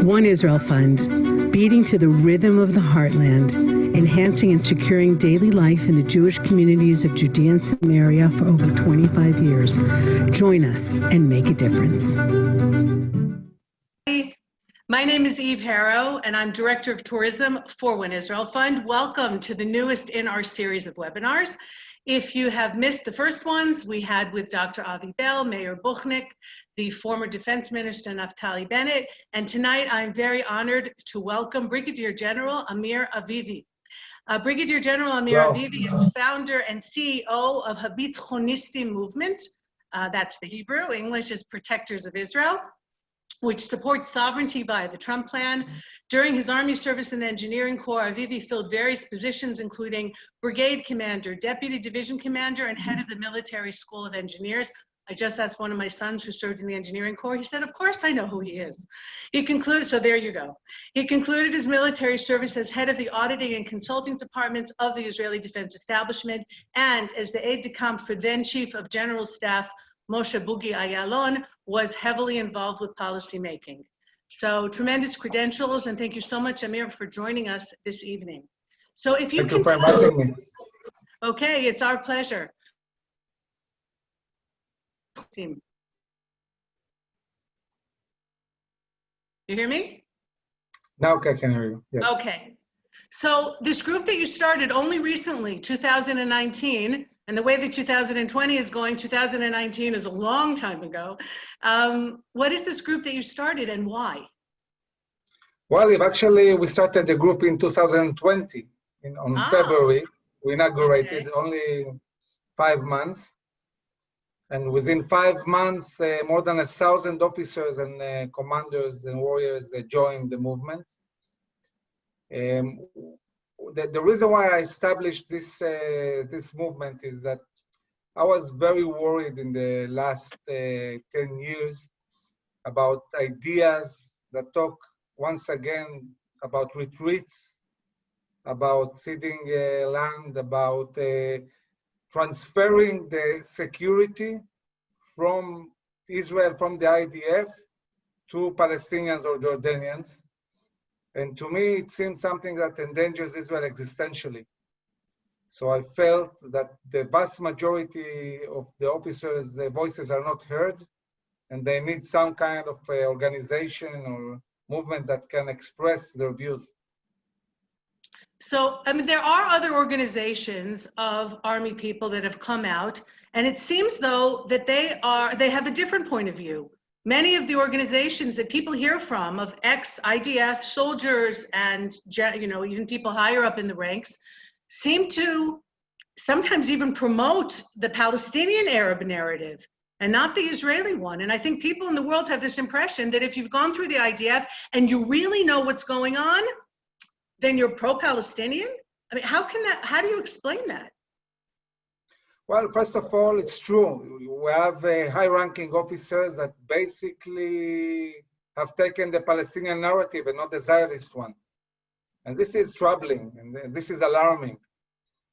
One Israel Fund, beating to the rhythm of the heartland, enhancing and securing daily life in the Jewish communities of Judea and Samaria for over 25 years. Join us and make a difference. My name is Eve Harow, and I'm Director of Tourism for One Israel Fund. Welcome to the newest in our series of webinars. If you have missed the first ones, we had with Dr. Avi Bell, Mayor Buchnik, the former Defense Minister Naftali Bennett, and tonight I'm very honored to welcome Brigadier General Amir Avivi. Brigadier General Amir Avivi is founder and CEO of HaBithonistim movement. That's the Hebrew. English is Protectors of Israel, which supports sovereignty via the Trump Plan. During his Army service in the Engineering Corps, Avivi filled various positions, including Brigade Commander, Deputy Division Commander, and Head of the Military School of Engineers. I just asked one of my sons who served in the Engineering Corps. He said, of course I know who he is. He concluded, so there you go. He concluded his military service as head of the auditing and consulting departments of the Israeli Defense Establishment and as the aide-de-camp for then Chief of General Staff Moshe Bugi Ayalon, was heavily involved with policy making. So tremendous credentials, and thank you so much, Amir, for joining us this evening. So if you can tell us, okay, it's our pleasure. You hear me? Now I can hear you, yes. Okay, so this group that you started only recently, 2019, and the way that 2020 is going, 2019 is a long time ago. What is this group that you started and why? Well, we started the group in 2020, on February. We inaugurated only 5 months. And within 5 months, more than 1,000 officers and commanders and warriors that joined the movement. The reason why I established this movement is that I was very worried in the last 10 years about ideas that talk once again about retreats, about ceding land, about transferring the security from Israel, from the IDF, to Palestinians or Jordanians. And to me, it seemed something that endangers Israel existentially. So I felt that the vast majority of the officers, their voices are not heard, and they need some kind of organization or movement that can express their views. So, I mean, there are other organizations of Army people that have come out, and it seems though that they have a different point of view. Many of the organizations that people hear from, of ex-IDF soldiers and even people higher up in the ranks, seem to sometimes even promote the Palestinian Arab narrative and not the Israeli one. And I think people in the world have this impression that if you've gone through the IDF and you really know what's going on, then you're pro-Palestinian? I mean, how do you explain that? Well, first of all, it's true. We have high-ranking officers that basically have taken the Palestinian narrative and not the Zionist one. And this is troubling, and this is alarming.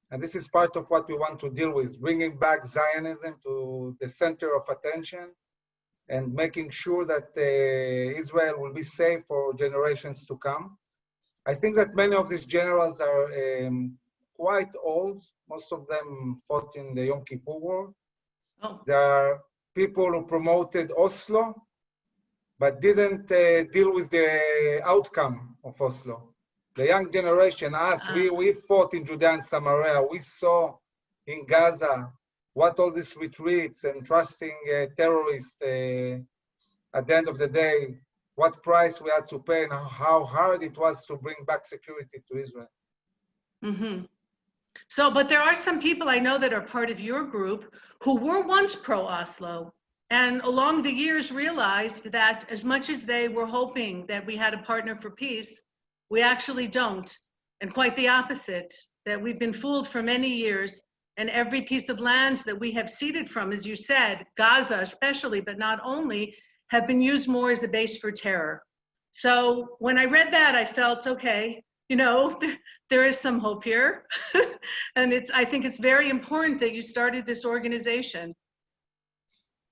And this is part of what we want to deal with, bringing back Zionism to the center of attention and making sure that Israel will be safe for generations to come. I think that many of these generals are quite old. Most of them fought in the Yom Kippur War. There are people who promoted Oslo, but didn't deal with the outcome of Oslo. The young generation, we fought in Judea and Samaria. We saw in Gaza what all these retreats and trusting terrorists at the end of the day, what price we had to pay and how hard it was to bring back security to Israel. Mm-hmm. So, but there are some people I know that are part of your group who were once pro-Oslo and along the years realized that as much as they were hoping that we had a partner for peace, we actually don't. And quite the opposite, that we've been fooled for many years, and every piece of land that we have ceded from, as you said, Gaza especially, but not only, have been used more as a base for terror. So when I read that, I felt, okay, there is some hope here. And I think it's very important that you started this organization.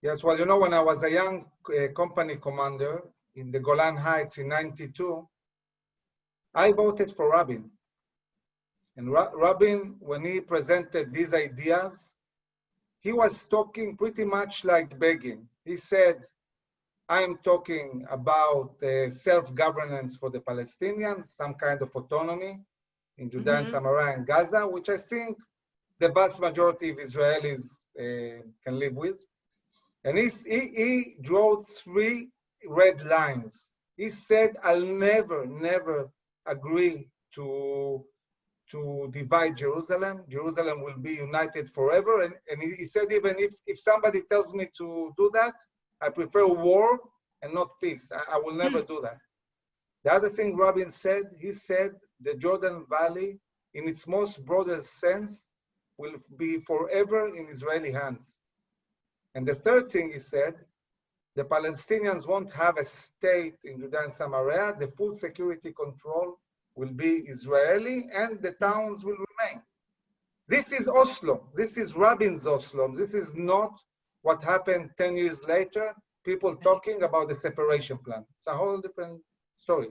Yes, well, when I was a young company commander, in the Golan Heights in '92, I voted for Rabin. And Rabin, when he presented these ideas, he was talking pretty much like Begin. He said, I'm talking about self-governance for the Palestinians, some kind of autonomy in Judea and Samaria and Gaza, which I think the vast majority of Israelis can live with. And he drew 3 red lines. He said, I'll never agree to divide Jerusalem. Jerusalem will be united forever. And he said, even if somebody tells me to do that, I prefer war and not peace. I will never do that. The other thing Rabin said, he said the Jordan Valley, in its most broadest sense, will be forever in Israeli hands. And the third thing he said, the Palestinians won't have a state in Judea and Samaria. The full security control will be Israeli and the towns will remain. This is Oslo. This is Rabin's Oslo. This is not what happened 10 years later, people talking about the separation plan. It's a whole different story.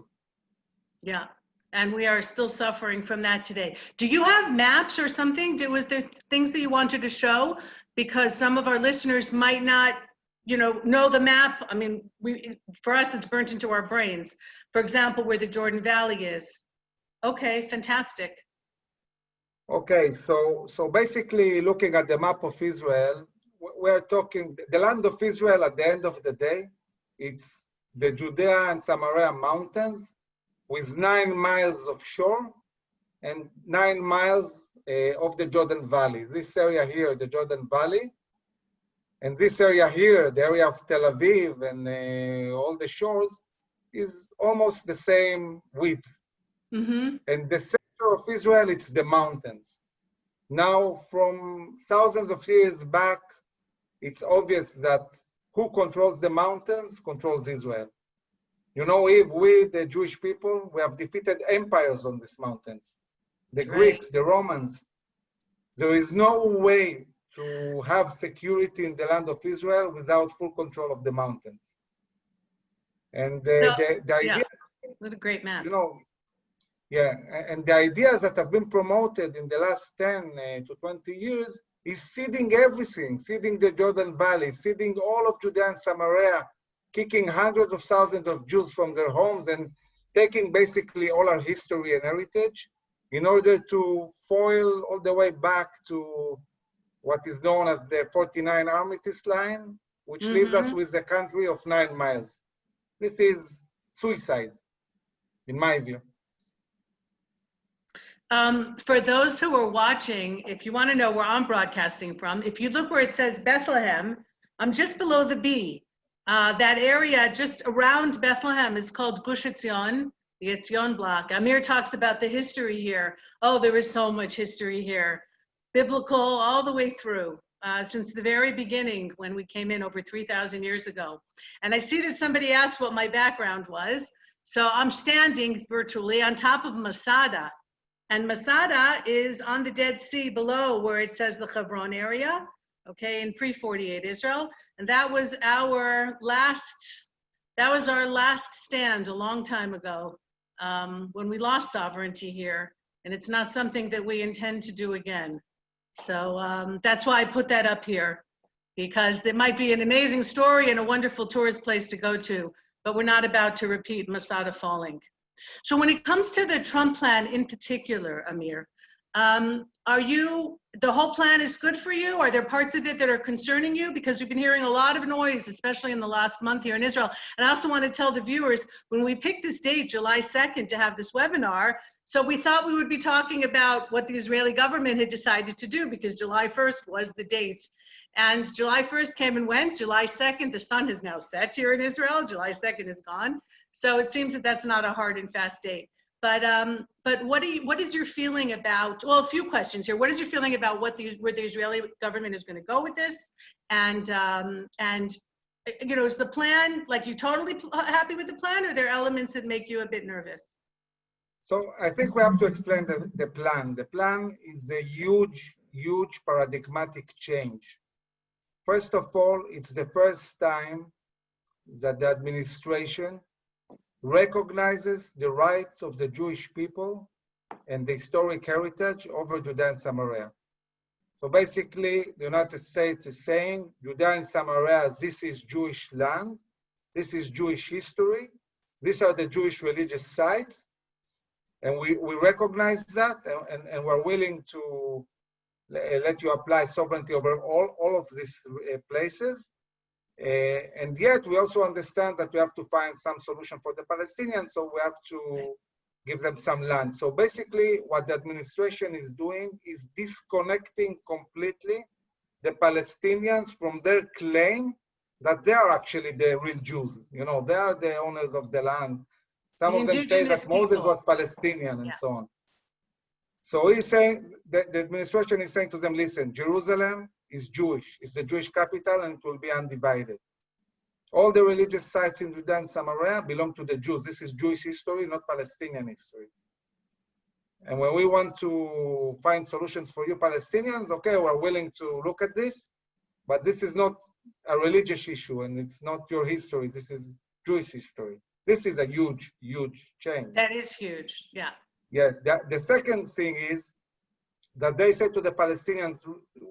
Yeah, and we are still suffering from that today. Do you have maps or something? Was there things that you wanted to show? Because some of our listeners might not, know the map. I mean, for us, it's burnt into our brains. For example, where the Jordan Valley is. Okay, fantastic. Okay, so basically looking at the map of Israel, we're talking, the land of Israel at the end of the day, it's the Judea and Samaria mountains with 9 miles of shore and 9 miles of the Jordan Valley. This area here, the Jordan Valley, and this area here, the area of Tel Aviv and all the shores, is almost the same width. And the center of Israel, it's the mountains. Now, from thousands of years back, it's obvious that who controls the mountains controls Israel. If we, the Jewish people, we have defeated empires on these mountains. The Greeks, the Romans. There is no way to have security in the land of Israel without full control of the mountains. And the idea, what a great map. And the ideas that have been promoted in the last 10 to 20 years is ceding everything, ceding the Jordan Valley, ceding all of Judea and Samaria, kicking hundreds of thousands of Jews from their homes and taking basically all our history and heritage in order to foil all the way back to what is known as the 49 Armistice line, which leaves us with a country of 9 miles. This is suicide, in my view. For those who are watching, if you want to know where I'm broadcasting from, if you look where it says Bethlehem, I'm just below the B. That area just around Bethlehem is called Gush Etzion, the Etzion block. Amir talks about the history here. Oh, there is so much history here. Biblical all the way through, since the very beginning when we came in over 3,000 years ago. And I see that somebody asked what my background was. So I'm standing virtually on top of Masada. And Masada is on the Dead Sea below where it says the Hebron area, okay, in pre-48 Israel. And that was our last stand a long time ago when we lost sovereignty here. And it's not something that we intend to do again. So that's why I put that up here, because it might be an amazing story and a wonderful tourist place to go to, but we're not about to repeat Masada falling. So when it comes to the Trump plan in particular, Amir, the whole plan is good for you? Are there parts of it that are concerning you? Because we've been hearing a lot of noise, especially in the last month here in Israel. And I also want to tell the viewers, when we picked this date, July 2nd, to have this webinar, so we thought we would be talking about what the Israeli government had decided to do, because July 1st was the date. And July 1st came and went. July 2nd, the sun has now set here in Israel. July 2nd is gone. So it seems that that's not a hard and fast date. But what is your feeling about, well, a few questions here. What is your feeling about where the Israeli government is going to go with this? And is the plan, like, you totally happy with the plan, or are there elements that make you a bit nervous? So I think we have to explain the plan. The plan is a huge paradigmatic change. First of all, it's the first time that the administration recognizes the rights of the Jewish people and the historic heritage over Judea and Samaria. So basically, the United States is saying, Judea and Samaria, this is Jewish land, this is Jewish history, these are the Jewish religious sites, and we recognize that, and we're willing to let you apply sovereignty over all of these places. And yet we also understand that we have to find some solution for the Palestinians, so we have to give them some land. So basically what the administration is doing is disconnecting completely the Palestinians from their claim that they are actually the real Jews. You know, they are the owners of the land. Some of them say that Moses was Palestinian and so on. So he's saying, the administration is saying to them, listen, Jerusalem is Jewish, it's the Jewish capital, and it will be undivided. All the religious sites in Judea and Samaria belong to the Jews. This is Jewish history, not Palestinian history. And when we want to find solutions for you Palestinians, okay, we're willing to look at this, but this is not a religious issue, and it's not your history. This is Jewish history. This is a huge, huge change. That is huge, yeah. Yes, the second thing is that they say to the Palestinians,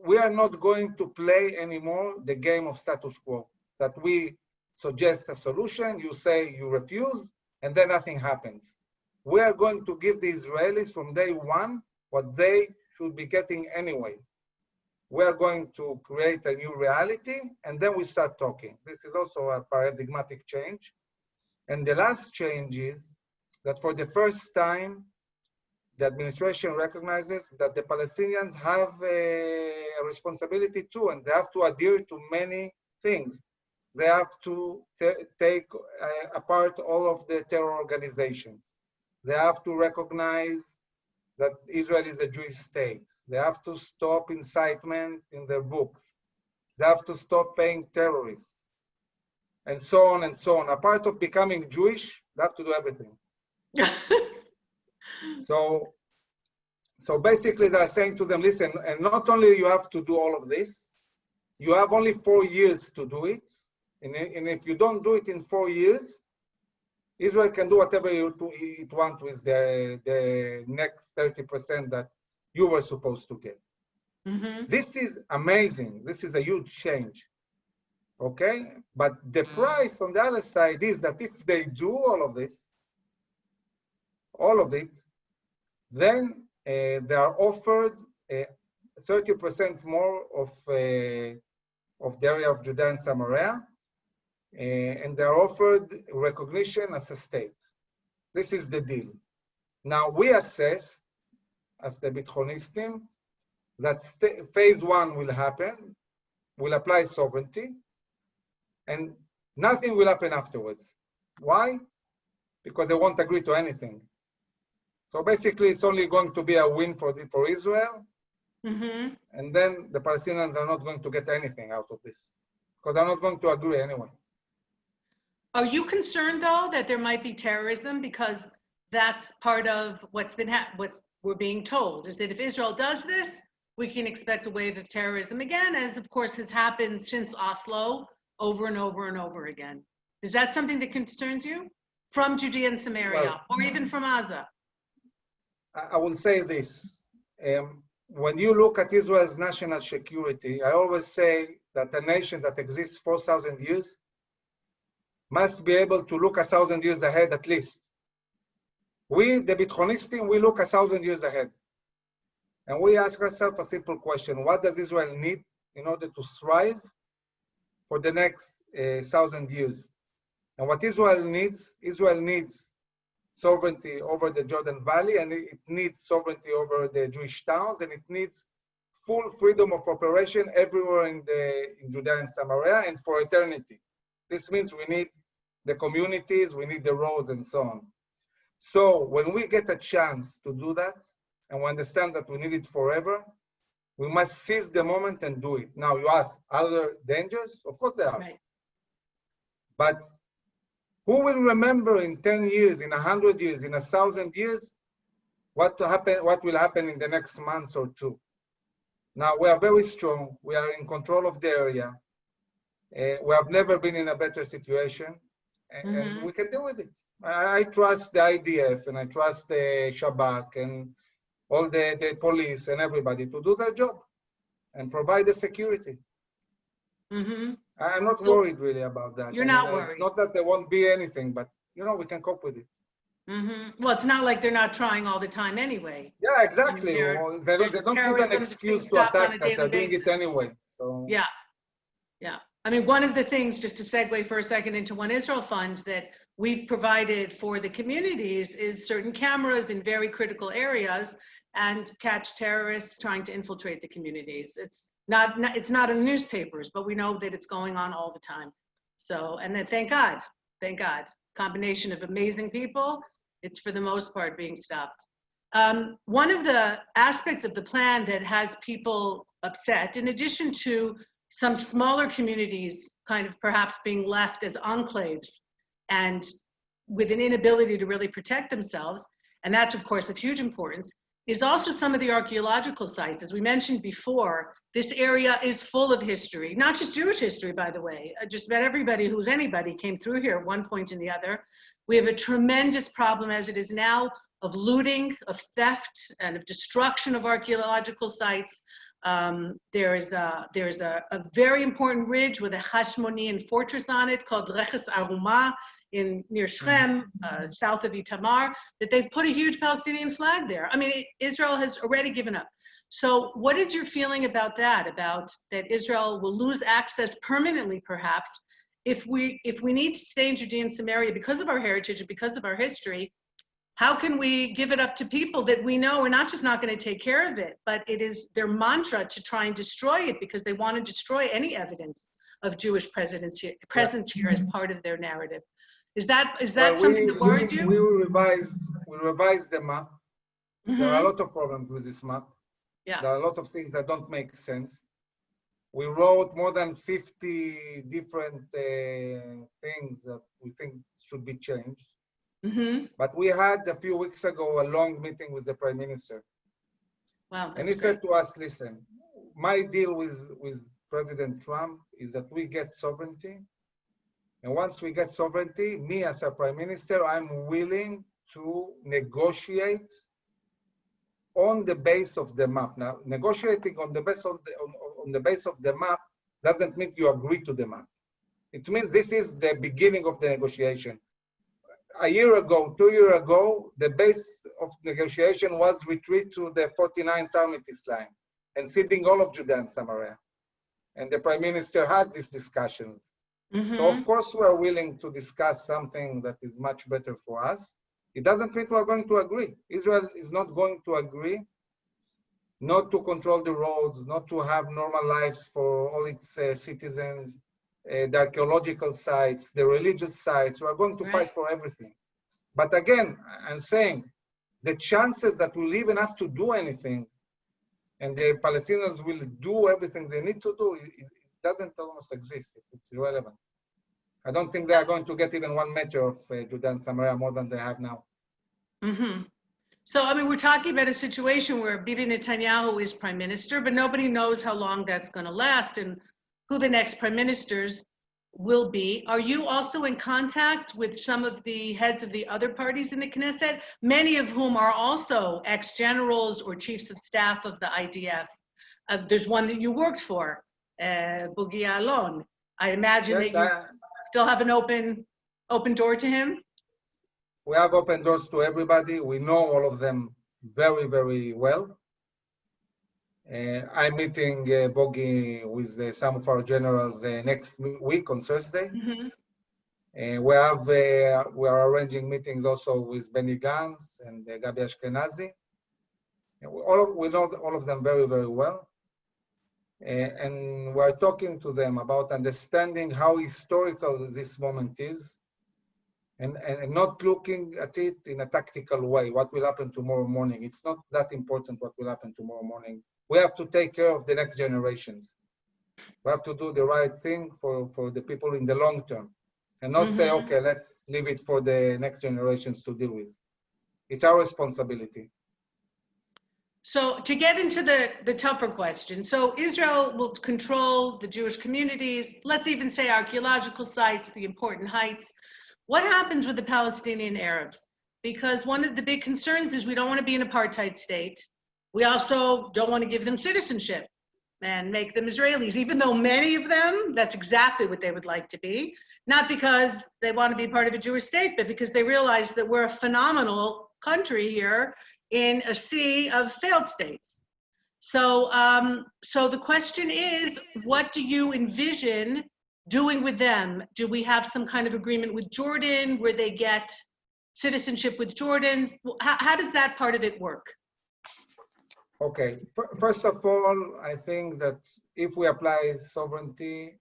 we are not going to play anymore the game of status quo, that we suggest a solution, you say you refuse, and then nothing happens. We are going to give the Israelis from day one what they should be getting anyway. We are going to create a new reality, and then we start talking. This is also a paradigmatic change. And the last change is that for the first time, the administration recognizes that the Palestinians have a responsibility too, and they have to adhere to many things. They have to take apart all of the terror organizations. They have to recognize that Israel is a Jewish state. They have to stop incitement in their books. They have to stop paying terrorists, and so on and so on. A part of becoming Jewish, they have to do everything. So basically they're saying to them, listen, and not only you have to do all of this, you have only 4 years to do it. And if you don't do it in 4 years, Israel can do whatever it wants with the next 30% that you were supposed to get. Mm-hmm. This is amazing. This is a huge change. Okay? But the price on the other side is that if they do all of it, then they are offered 30% more of the area of Judea and Samaria, and they are offered recognition as a state. This is the deal. Now we assess, as the HaBithonistim, that phase 1 will happen, will apply sovereignty, and nothing will happen afterwards. Why? Because they won't agree to anything. So basically, it's only going to be a win for Israel, Mm-hmm. and then the Palestinians are not going to get anything out of this, because they're not going to agree anyway. Are you concerned, though, that there might be terrorism? Because that's part of what's we're being told, is that if Israel does this, we can expect a wave of terrorism again, as of course has happened since Oslo over and over and over again. Is that something that concerns you? From Judea and Samaria, or even from Gaza? I will say this. When you look at Israel's national security, I always say that a nation that exists 4,000 years must be able to look 1,000 years ahead at least. We, the HaBithonistim, we look 1,000 years ahead. And we ask ourselves a simple question: what does Israel need in order to thrive for the next 1,000 years? And what Israel needs sovereignty over the Jordan Valley, and it needs sovereignty over the Jewish towns, and it needs full freedom of operation everywhere in Judea and Samaria, and for eternity. This means we need the communities, we need the roads, and so on. So when we get a chance to do that, and we understand that we need it forever, we must seize the moment and do it. Now, you ask, are there dangers? Of course there are. Right. But who will remember in 10 years, in 100 years, in 1,000 years, what will happen in the next month or two? Now, we are very strong. We are in control of the area. We have never been in a better situation, and we can deal with it. I trust the IDF and I trust the Shabak and all the police and everybody to do their job and provide the security. Mm-hmm. I'm not So worried really about that. you're not worried. It's not that there won't be anything, but we can cope with it. Mm-hmm. Well, it's not like they're not trying all the time anyway. Yeah, exactly. They don't need an Terrorism excuse being to stopped on a attack us. They're daily doing it basis. anyway. So Yeah. Yeah. I mean, one of the things, just to segue for a second into One Israel Fund, that we've provided for the communities is certain cameras in very critical areas and catch terrorists trying to infiltrate the communities. It's not in the newspapers, but we know that it's going on all the time. So, and then thank God, combination of amazing people, it's for the most part being stopped. One of the aspects of the plan that has people upset, in addition to some smaller communities kind of perhaps being left as enclaves and with an inability to really protect themselves, and that's of course of huge importance, is also some of the archaeological sites. As we mentioned before, this area is full of history, not just Jewish history, by the way. Just about everybody who's anybody came through here at one point or the other. We have a tremendous problem as it is now of looting, of theft, and of destruction of archaeological sites. There is a very important ridge with a Hashmonean fortress on it called Reches Aruma near Shechem, south of Itamar, that they've put a huge Palestinian flag there. I mean, Israel has already given up. So what is your feeling about that, that Israel will lose access permanently, perhaps, if we need to stay in Judea and Samaria because of our heritage and because of our history? How can we give it up to people that we know are not just not going to take care of it, but it is their mantra to try and destroy it because they want to destroy any evidence of Jewish presence here as part of their narrative? Is that something that worries you? We revised the map. Mm-hmm. There are a lot of problems with this map. Yeah. There are a lot of things that don't make sense. We wrote more than 50 different things that we think should be changed. Mm-hmm. But we had a few weeks ago a long meeting with the Prime Minister. Wow, and he said to us, listen, my deal with President Trump is that we get sovereignty. And once we get sovereignty, me as a Prime Minister, I'm willing to negotiate on the base of the map. Now, negotiating on the base of the map doesn't mean you agree to the map. It means this is the beginning of the negotiation. A year ago, 2 years ago, the base of negotiation was retreat to the 49th Armistice line and ceding all of Judea and Samaria. And the Prime Minister had these discussions. Mm-hmm. So of course we are willing to discuss something that is much better for us. It doesn't mean we're going to agree. Israel is not going to agree not to control the roads, not to have normal lives for all its citizens, the archaeological sites, the religious sites. We are going to fight for everything. But again, I'm saying the chances that we'll even have to do anything and the Palestinians will do everything they need to do, it doesn't almost exist. It's irrelevant. I don't think they are going to get even 1 meter of Judea and Samaria more than they have now. Mm-hmm. So, I mean, we're talking about a situation where Bibi Netanyahu is prime minister, but nobody knows how long that's going to last and who the next prime ministers will be. Are you also in contact with some of the heads of the other parties in the Knesset, many of whom are also ex-generals or chiefs of staff of the IDF? There's one that you worked for, Bogi Alon. I imagine that you still have an open door to him? We have open doors to everybody. We know all of them very, very well. I'm meeting Bogi with some of our generals next week on Thursday. Mm-hmm. We are arranging meetings also with Benny Gantz and Gabi Ashkenazi. We know all of them very, very well. And we're talking to them about understanding how historical this moment is and not looking at it in a tactical way. What will happen tomorrow morning? It's not that important what will happen tomorrow morning. We have to take care of the next generations. We have to do the right thing for the people in the long term and not say, okay, let's leave it for the next generations to deal with. It's our responsibility. So to get into the tougher question, so Israel will control the Jewish communities, let's even say archaeological sites, the important heights. what happens with the Palestinian Arabs? Because one of the big concerns is we don't want to be an apartheid state. We also don't want to give them citizenship and make them Israelis, even though many of them, that's exactly what they would like to be. Not because they want to be part of a Jewish state, but because they realize that we're a phenomenal country here in a sea of failed states. So, so the question is, what do you envision doing with them? Do we have some kind of agreement with Jordan where they get citizenship with Jordans? How does that part of it work? Okay, first of all, I think that if we apply sovereignty,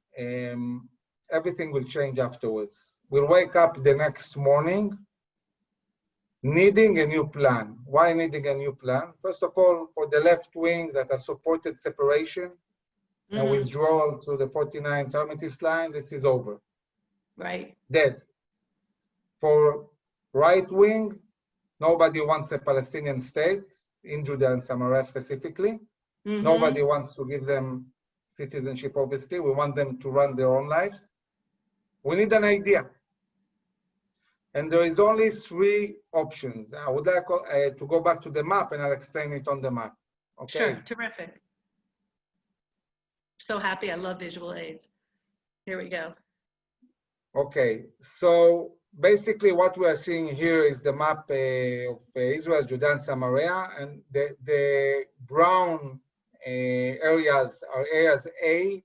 everything will change afterwards. We'll wake up the next morning needing a new plan. Why needing a new plan? First of all, for the left wing that has supported separation and withdrawal to the 49 Zionist line, this is over. Right. Dead. For right wing, nobody wants a Palestinian state, in Judea and Samaria specifically. Nobody wants to give them citizenship, obviously. We want them to run their own lives. We need an idea. And there is only 3 options. I would like to go back to the map and I'll explain it on the map. Okay. Sure, terrific. So happy, I love visual aids. Here we go. Okay, so basically what we are seeing here is the map of Israel, Judea and Samaria, and the brown areas are areas A.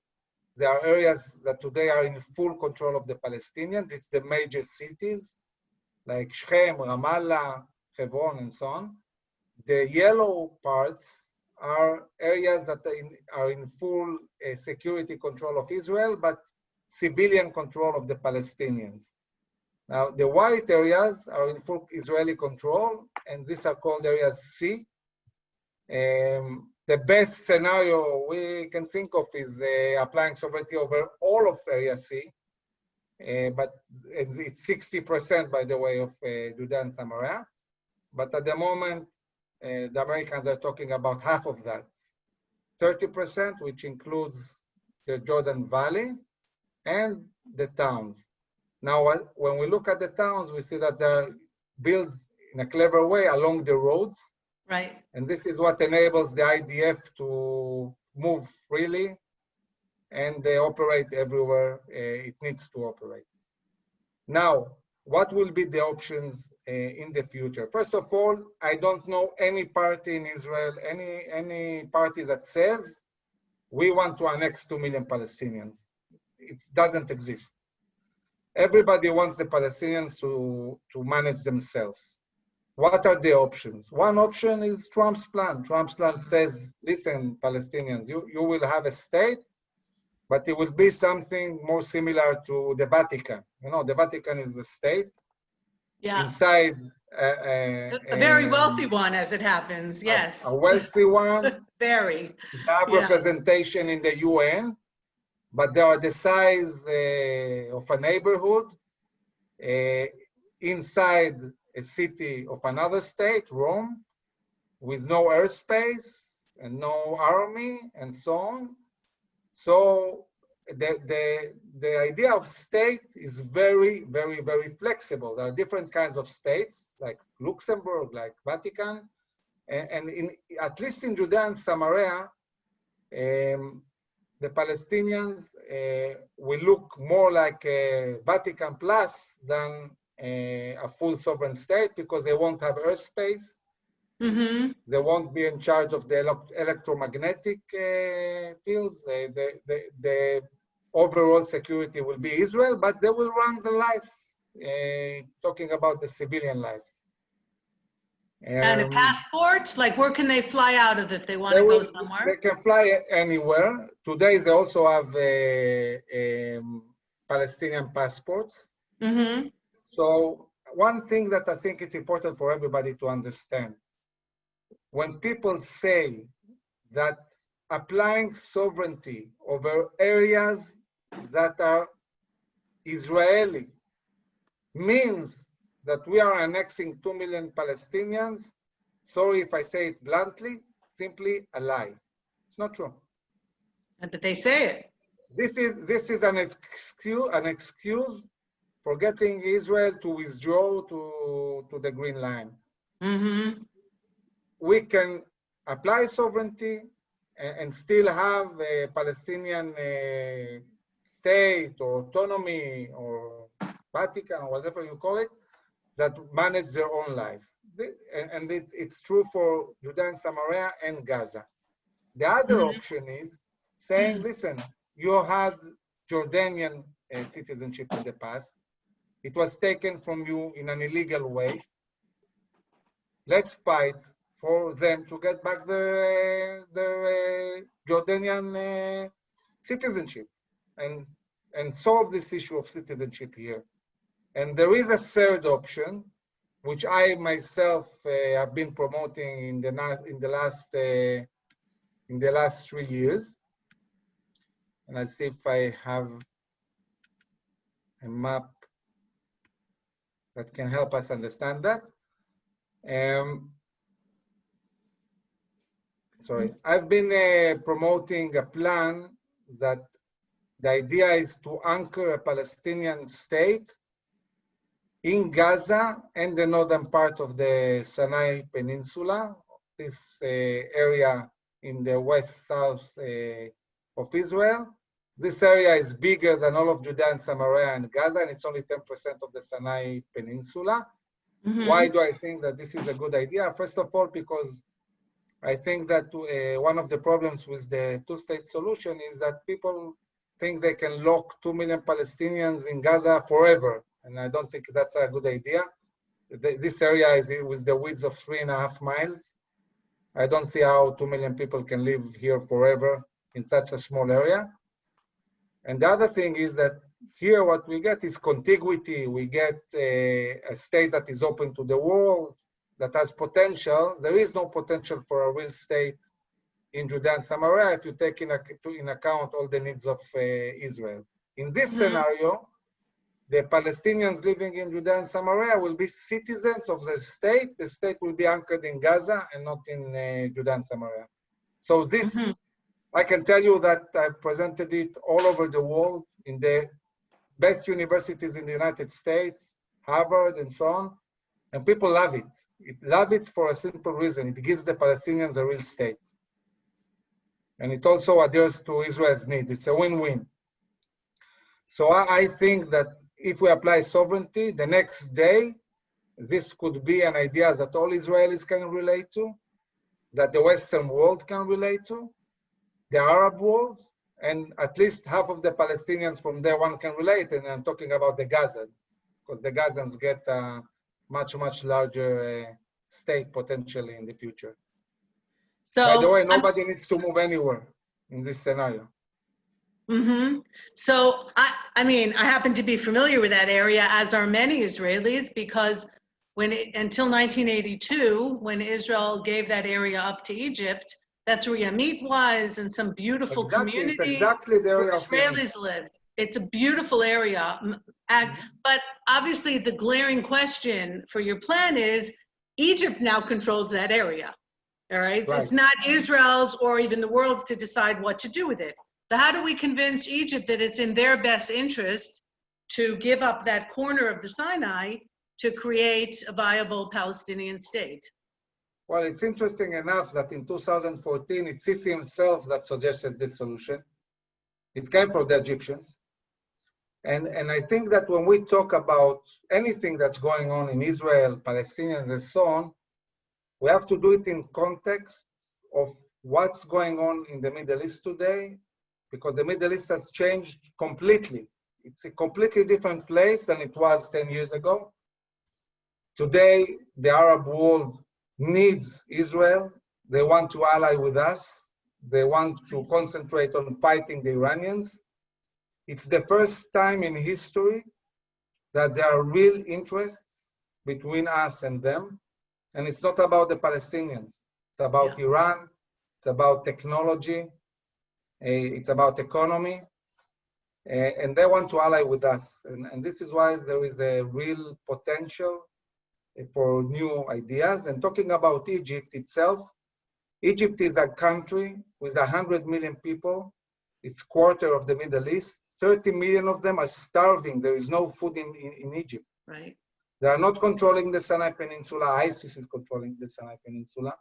They are areas that today are in full control of the Palestinians. It's the major cities like Shechem, Ramallah, Hebron, and so on. The yellow parts are areas that are in full security control of Israel, but civilian control of the Palestinians. Now, the white areas are in full Israeli control, and these are called areas C. The best scenario we can think of is applying sovereignty over all of area C, but it's 60%, by the way, of Judea and Samaria. But at the moment, the Americans are talking about half of that, 30%, which includes the Jordan Valley and the towns. Now, when we look at the towns, we see that they're built in a clever way along the roads. Right. And this is what enables the IDF to move freely and they operate everywhere it needs to operate. Now, what will be the options in the future? First of all, I don't know any party in Israel, any party that says we want to annex 2 million Palestinians. It doesn't exist. Everybody wants the Palestinians to manage themselves. What are the options? One option is Trump's plan. Trump's plan says, listen, Palestinians, you will have a state, but it will be something more similar to the Vatican. You know, the Vatican is a state. Yeah. Inside a very wealthy one, as it happens, yes. A wealthy one. Very. They have representation in the UN, but they are the size of a neighborhood inside a city of another state, Rome, with no airspace and no army and so on. So the idea of state is very, very, very flexible. There are different kinds of states, like Luxembourg, like Vatican, and at least in Judea and Samaria, the Palestinians will look more like a Vatican plus than a full sovereign state because they won't have airspace. They won't be in charge of the electromagnetic fields. The overall security will be Israel, but they will run the lives, talking about the civilian lives. And a passport? Like, where can they fly out of if they want to go somewhere? They can fly anywhere. Today, they also have Palestinian passports. So one thing that I think it's important for everybody to understand, when people say that applying sovereignty over areas that are Israeli means that we are annexing 2 million Palestinians, sorry if I say it bluntly, simply a lie. It's not true. But they say it. This is an excuse for getting Israel to withdraw to the Green Line. Mm-hmm. We can apply sovereignty and still have a Palestinian state or autonomy or Vatican or whatever you call it, that manage their own lives. And it's true for Judea and Samaria and Gaza. The other option is saying, listen, you had Jordanian citizenship in the past. It was taken from you in an illegal way. Let's fight for them to get back their Jordanian citizenship and solve this issue of citizenship here. And there is a third option, which I myself have been promoting in the last 3 years. And I'll see if I have a map that can help us understand that. I've been promoting a plan that the idea is to anchor a Palestinian state in Gaza and the northern part of the Sinai Peninsula, this area in the west-south of Israel. This area is bigger than all of Judea and Samaria and Gaza, and it's only 10% of the Sinai Peninsula. Mm-hmm. Why do I think that this is a good idea? First of all, because I think that one of the problems with the two-state solution is that people think they can lock 2 million Palestinians in Gaza forever. And I don't think that's a good idea. This area is with the width of 3.5 miles. I don't see how 2 million people can live here forever in such a small area. And the other thing is that here what we get is contiguity. We get a state that is open to the world, that has potential. There is no potential for a real state in Judea and Samaria if you take in account all the needs of Israel. In this scenario, the Palestinians living in Judea and Samaria will be citizens of the state. The state will be anchored in Gaza and not in Judea and Samaria. So this, I can tell you that I've presented it all over the world in the best universities in the United States, Harvard and so on, and people love it. Love it for a simple reason. It gives the Palestinians a real state. And it also adheres to Israel's needs. It's a win-win. So I think that if we apply sovereignty, the next day, this could be an idea that all Israelis can relate to, that the Western world can relate to, the Arab world, and at least half of the Palestinians from there one can relate. And I'm talking about the Gazans, because the Gazans get a much, much larger state potentially in the future. So, by the way, nobody needs to move anywhere in this scenario. Mm-hmm. So, I mean, I happen to be familiar with that area, as are many Israelis, because until 1982, when Israel gave that area up to Egypt, that's where Yamit was, and some beautiful communities exactly the area where Israelis lived. It's a beautiful area. But obviously, the glaring question for your plan is, Egypt now controls that area. All right? It's not Israel's or even the world's to decide what to do with it. So how do we convince Egypt that it's in their best interest to give up that corner of the Sinai to create a viable Palestinian state? Well, it's interesting enough that in 2014, it's Sisi himself that suggested this solution. It came from the Egyptians. And I think that when we talk about anything that's going on in Israel, Palestinians, and so on, we have to do it in context of what's going on in the Middle East today, because the Middle East has changed completely. It's a completely different place than it was 10 years ago. Today, the Arab world needs Israel. They want to ally with us. They want to concentrate on fighting the Iranians. It's the first time in history that there are real interests between us and them. And it's not about the Palestinians. It's about Iran. It's about technology. It's about economy. And they want to ally with us. And this is why there is a real potential for new ideas. And talking about Egypt itself, Egypt is a country with 100 million people. It's quarter of the Middle East, 30 million of them are starving. There is no food in Egypt. Right. They are not controlling the Sinai Peninsula. ISIS is controlling the Sinai Peninsula.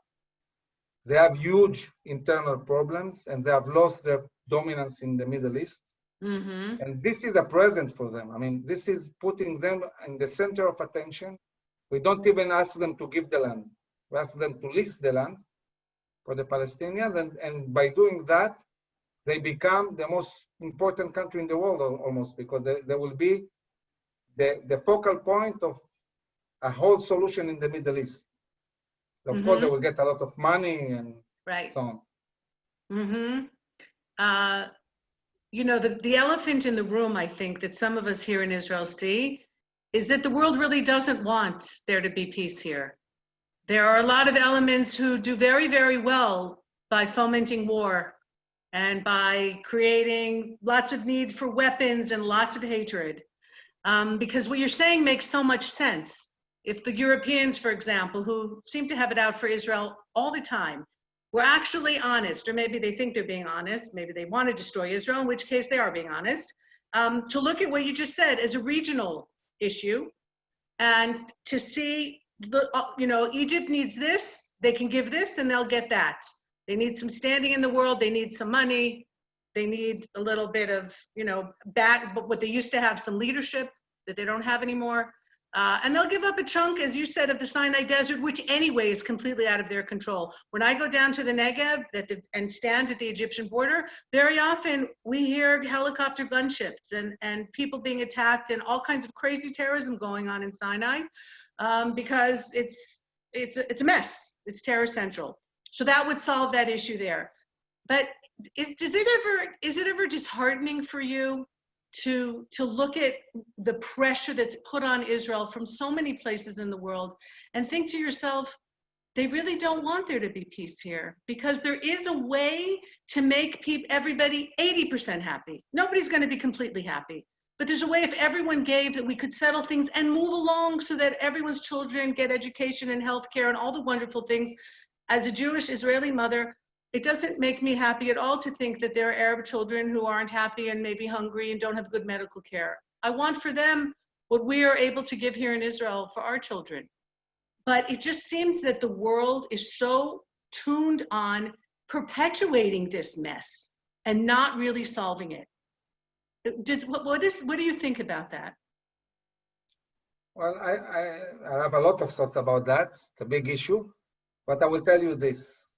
They have huge internal problems, and they have lost their dominance in the Middle East. Mm-hmm. And this is a present for them. I mean, this is putting them in the center of attention. We don't even ask them to give the land. We ask them to lease the land for the Palestinians. And by doing that, they become the most important country in the world almost, because they will be the focal point of a whole solution in the Middle East. Of Mm-hmm. course, they will get a lot of money and Right. so on. Mm-hmm. You know, the elephant in the room, I think, that some of us here in Israel see is that the world really doesn't want there to be peace here. There are a lot of elements who do very, very well by fomenting war and by creating lots of need for weapons and lots of hatred. Because what you're saying makes so much sense. If the Europeans, for example, who seem to have it out for Israel all the time, were actually honest, or maybe they think they're being honest, maybe they want to destroy Israel, in which case they are being honest, to look at what you just said as a regional issue and to see, you know, Egypt needs this, they can give this and they'll get that. They need some standing in the world, they need some money, they need a little bit of, you know, but what they used to have, some leadership that they don't have anymore. And they'll give up a chunk, as you said, of the Sinai Desert, which anyway is completely out of their control. When I go down to the Negev and stand at the Egyptian border, very often we hear helicopter gunships and people being attacked and all kinds of crazy terrorism going on in Sinai, because it's a mess. It's terror central. So that would solve that issue there. But is it ever disheartening for you to look at the pressure that's put on Israel from so many places in the world and think to yourself, they really don't want there to be peace here, because there is a way to make everybody 80% happy. Nobody's going to be completely happy, but there's a way, if everyone gave, that we could settle things and move along so that everyone's children get education and healthcare and all the wonderful things. As a Jewish Israeli mother, it doesn't make me happy at all to think that there are Arab children who aren't happy and maybe hungry and don't have good medical care. I want for them what we are able to give here in Israel for our children. But it just seems that the world is so tuned on perpetuating this mess and not really solving it. What do you think about that? Well, I have a lot of thoughts about that. It's a big issue, but I will tell you this.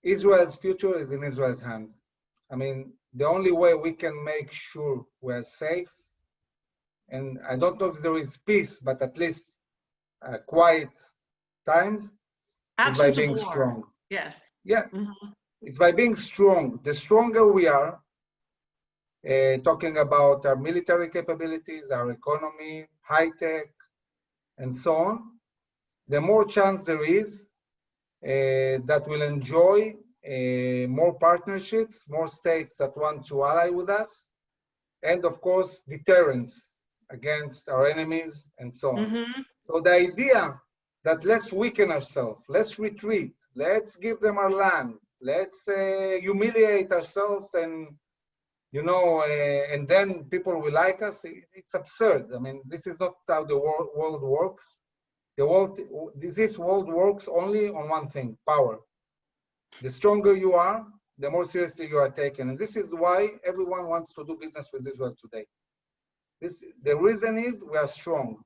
Israel's future is in Israel's hands. I mean, the only way we can make sure we're safe, and I don't know if there is peace, but at least quiet times, is by being strong. Yes. Yeah, it's by being strong. The stronger we are, talking about our military capabilities, our economy, high tech, and so on, the more chance there is that will enjoy more partnerships, more states that want to ally with us, and of course, deterrence against our enemies and so on. So the idea that let's weaken ourselves, let's retreat, let's give them our land, let's humiliate ourselves and, you know, and then people will like us, it's absurd. I mean, this is not how the world works. This world works only on one thing: power. The stronger you are, the more seriously you are taken. And this is why everyone wants to do business with Israel today. The reason is we are strong.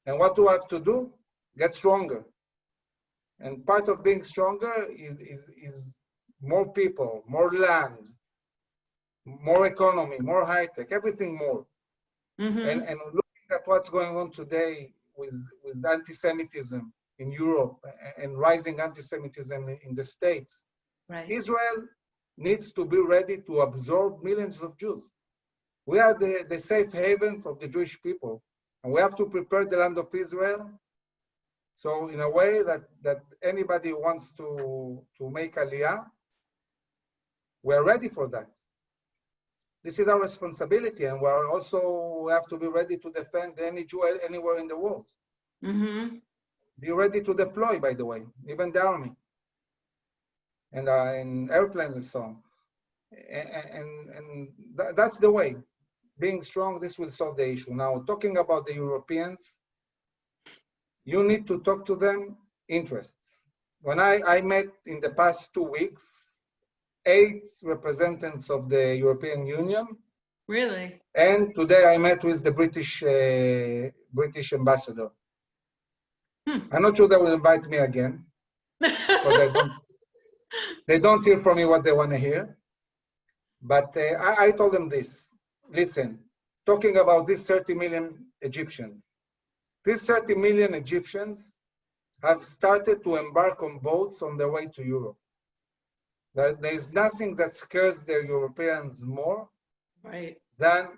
And what do I have to do? Get stronger. And part of being stronger is more people, more land, more economy, more high tech, everything more. And looking at what's going on today with anti-Semitism in Europe and rising anti-Semitism in the States, right. Israel needs to be ready to absorb millions of Jews. We are the safe haven for the Jewish people, and we have to prepare the land of Israel. So in a way that anybody who wants to make Aliyah, we're ready for that. This is our responsibility, and we have to be ready to defend any Jew anywhere in the world. Be ready to deploy, by the way, even the army, and in airplanes and so on. That's the way. Being strong, this will solve the issue. Now, talking about the Europeans, you need to talk to them interests. When I met in the past 2 weeks, 8 representatives of the European Union. Really? And today I met with the British ambassador. I'm not sure they will invite me again, because they don't hear from me what they want to hear. But I told them this: listen, talking about these 30 million Egyptians, these 30 million Egyptians have started to embark on boats on their way to Europe. There is nothing that scares the Europeans more than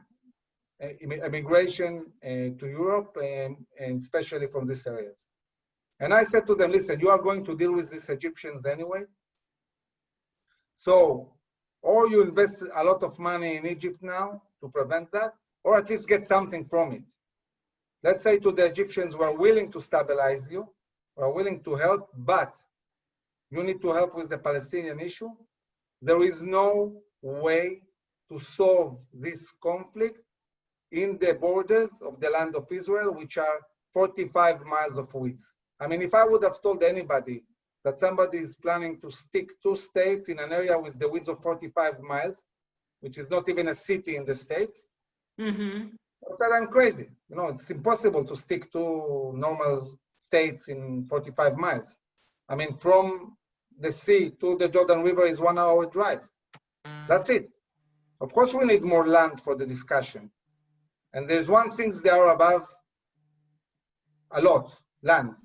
immigration to Europe, and especially from these areas. And I said to them, listen, you are going to deal with these Egyptians anyway. So, or you invest a lot of money in Egypt now to prevent that, or at least get something from it. Let's say to the Egyptians, we're willing to stabilize you, we're willing to help, but you need to help with the Palestinian issue. There is no way to solve this conflict in the borders of the land of Israel, which are 45 miles of width. I mean, if I would have told anybody that somebody is planning to stick 2 states in an area with the width of 45 miles, which is not even a city in the States, I said, I'm crazy. You know, it's impossible to stick 2 normal states in 45 miles. I mean, from the sea to the Jordan River is 1 hour drive. That's it. Of course, we need more land for the discussion. And there's one thing they are above a lot, land.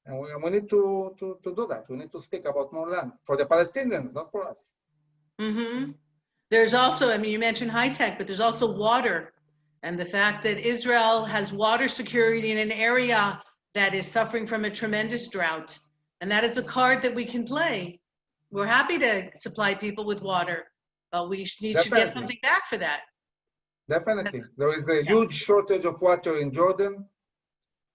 And we need to do that. We need to speak about more land for the Palestinians, not for us. There's also, I mean, you mentioned high tech, but there's also water. And the fact that Israel has water security in an area that is suffering from a tremendous drought. And that is a card that we can play. We're happy to supply people with water, but we should get something back for that. Definitely. There is a huge shortage of water in Jordan.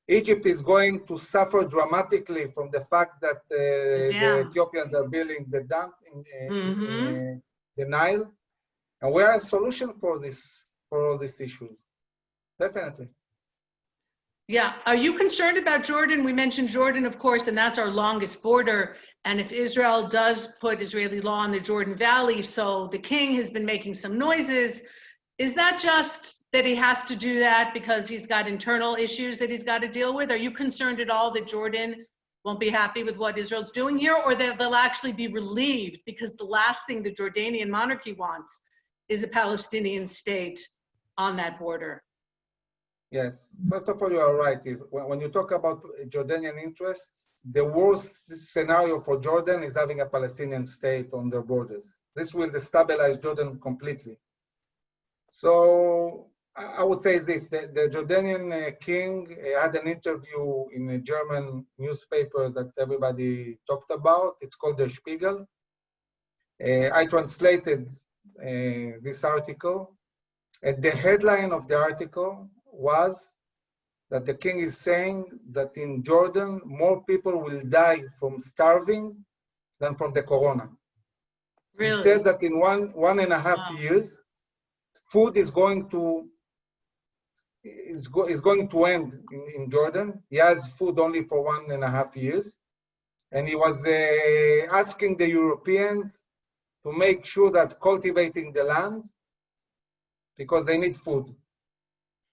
Egypt is going to suffer dramatically from the fact that the Ethiopians are building the dam in the Nile. And we are a solution for all these issues. Definitely. Yeah. Are you concerned about Jordan? We mentioned Jordan, of course, and that's our longest border. And if Israel does put Israeli law in the Jordan Valley, so the king has been making some noises. Is that just that he has to do that because he's got internal issues that he's got to deal with? Are you concerned at all that Jordan won't be happy with what Israel's doing here, or that they'll actually be relieved because the last thing the Jordanian monarchy wants is a Palestinian state on that border? Yes. First of all, you are right. When you talk about Jordanian interests, the worst scenario for Jordan is having a Palestinian state on their borders. This will destabilize Jordan completely. So I would say this, the Jordanian king had an interview in a German newspaper that everybody talked about. It's called Der Spiegel. I translated this article, and the headline of the article was that the king is saying that in Jordan, more people will die from starving than from the corona. Really? He said that in one and a half years, food is going to end in Jordan. He has food only for 1.5 years. And he was asking the Europeans to make sure that cultivating the land, because they need food.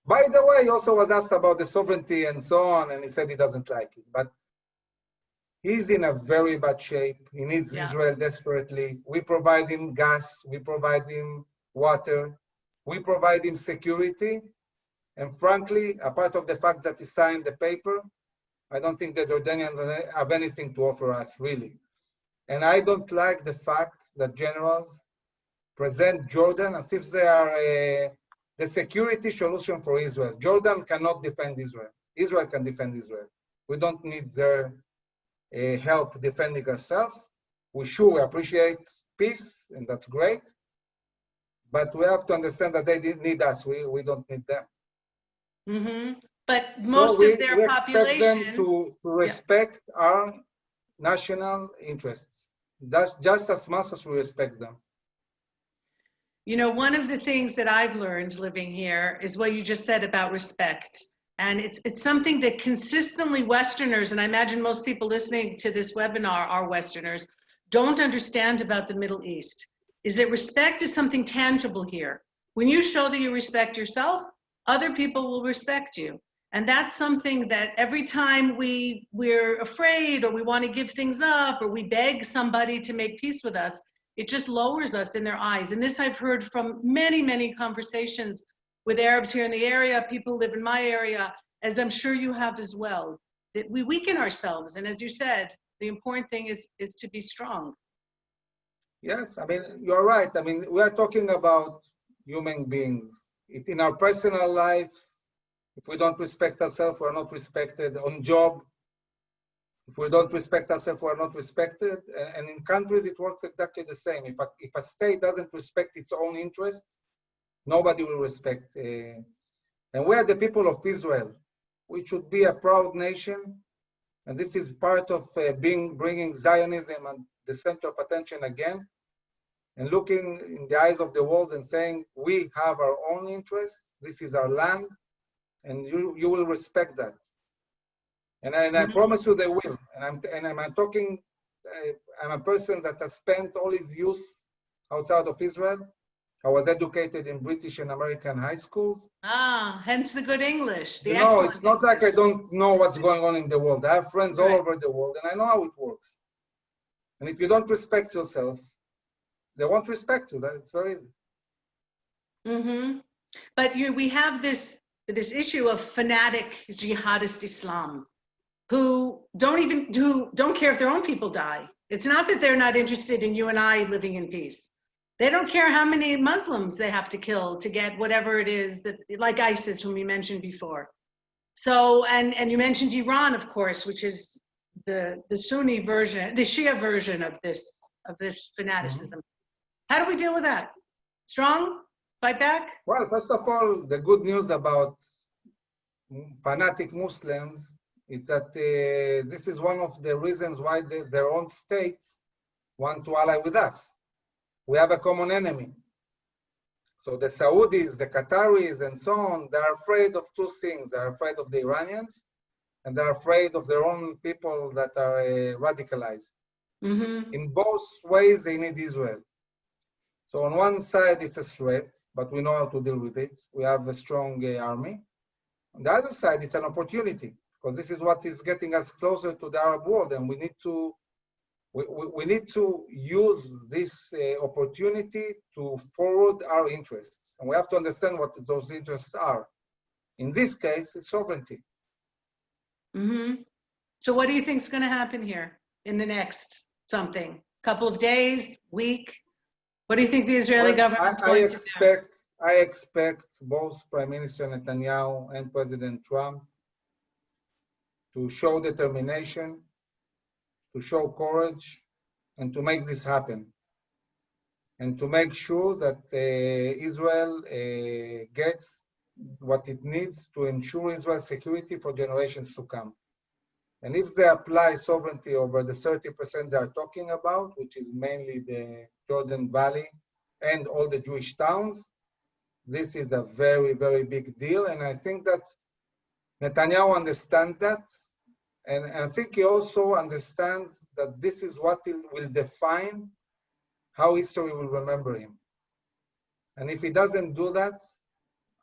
By the way, he also was asked about the sovereignty and so on, and he said he doesn't like it. But he's in a very bad shape. He needs Israel desperately. We provide him gas. We provide him water. We provide him security. And frankly, apart of the fact that he signed the paper, I don't think the Jordanians have anything to offer us, really. And I don't like the fact that generals present Jordan as if they are the security solution for Israel. Jordan cannot defend Israel. Israel can defend Israel. We don't need their help defending ourselves. We appreciate peace, and that's great. But we have to understand that they need us. We don't need them. But most of their population, we expect them to respect our national interests. That's just as much as we respect them. You know, one of the things that I've learned living here is what you just said about respect. And it's something that consistently Westerners, and I imagine most people listening to this webinar are Westerners, don't understand about the Middle East, is that respect is something tangible here. When you show that you respect yourself, other people will respect you. And that's something that every time we're afraid or we want to give things up or we beg somebody to make peace with us, it just lowers us in their eyes. And this I've heard from many, many conversations with Arabs here in the area, people who live in my area, as I'm sure you have as well, that we weaken ourselves. And as you said, the important thing is to be strong. Yes, I mean, you're right. I mean, we are talking about human beings. In our personal lives, if we don't respect ourselves, we're not respected. On job, if we don't respect ourselves, we're not respected. And in countries, it works exactly the same. If a state doesn't respect its own interests, nobody will respect. And we are the people of Israel. We should be a proud nation. And this is part of bringing Zionism at the center of attention again, and looking in the eyes of the world and saying, we have our own interests. This is our land. And you will respect that, and I promise you they will. And I'm talking. I'm a person that has spent all his youth outside of Israel. I was educated in British and American high schools. Hence the good English. It's not like I don't know what's going on in the world. I have friends all over the world, and I know how it works. And if you don't respect yourself, they won't respect you. That's very easy. Mm-hmm. But we have this issue of fanatic jihadist Islam who don't care if their own people die. It's not that they're not interested in you and I living in peace. They don't care how many Muslims they have to kill to get whatever it is that, like ISIS, whom you mentioned before. So, and you mentioned Iran, of course, which is the Sunni version, the Shia version of this fanaticism. How do we deal with that? Strong? Fight back? Well, first of all, the good news about fanatic Muslims is that this is one of the reasons why their own states want to ally with us. We have a common enemy. So the Saudis, the Qataris, and so on, they're afraid of two things. They're afraid of the Iranians, and they're afraid of their own people that are radicalized. Mm-hmm. In both ways, they need Israel. So on one side, it's a threat, but we know how to deal with it. We have a strong army. On the other side, it's an opportunity, because this is what is getting us closer to the Arab world, and we need to use this opportunity to forward our interests. And we have to understand what those interests are. In this case, it's sovereignty. Mm-hmm. So what do you think is going to happen here in the next couple of days, week? What do you think the Israeli government's going to do? I expect both Prime Minister Netanyahu and President Trump to show determination, to show courage, and to make this happen. And to make sure that Israel gets what it needs to ensure Israel's security for generations to come. And if they apply sovereignty over the 30% they are talking about, which is mainly the Jordan Valley and all the Jewish towns, this is a very, very big deal. And I think that Netanyahu understands that. And I think he also understands that this is what will define how history will remember him. And if he doesn't do that,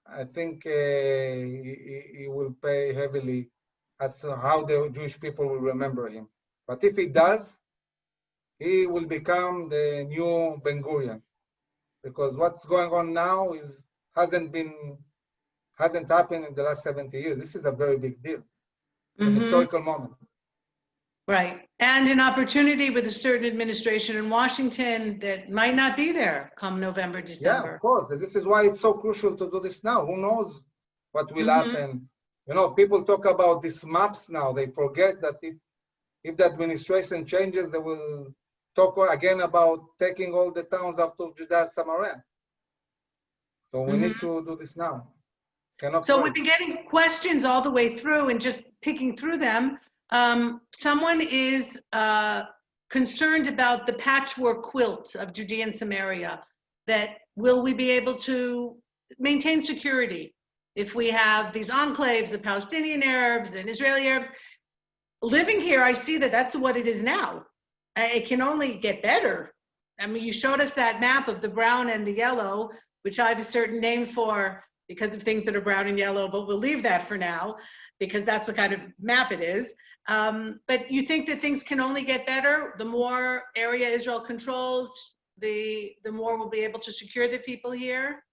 I think he will pay heavily as to how the Jewish people will remember him. But if he does, he will become the new Ben Gurion, because what's going on now hasn't happened in the last 70 years. This is a very big deal. It's an historical moment. Right. And an opportunity with a certain administration in Washington that might not be there come November, December. Yeah, of course. This is why it's so crucial to do this now. Who knows what will happen? You know, people talk about these maps now. They forget that if the administration changes, they will talk again about taking all the towns out of Judea and Samaria. So we need to do this now. So we've been getting questions all the way through and just picking through them. Someone is concerned about the patchwork quilt of Judea and Samaria that will we be able to maintain security if we have these enclaves of Palestinian Arabs and Israeli Arabs? Living here, I see that that's what it is now. It can only get better. I mean, you showed us that map of the brown and the yellow, which I have a certain name for because of things that are brown and yellow, but we'll leave that for now because that's the kind of map it is. But you think that things can only get better? The more area Israel controls, the more we'll be able to secure the people here?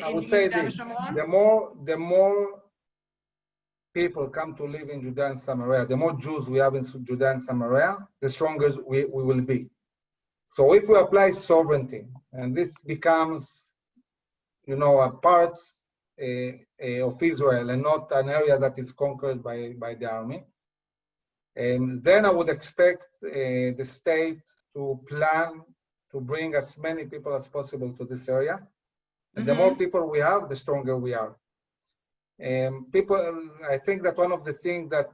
I would say this, the more people come to live in Judea and Samaria, the more Jews we have in Judea and Samaria, the stronger we will be. So if we apply sovereignty, and this becomes, you know, a part of Israel and not an area that is conquered by the army, and then I would expect the state to plan to bring as many people as possible to this area. And the more people we have, the stronger we are. I think that one of the things that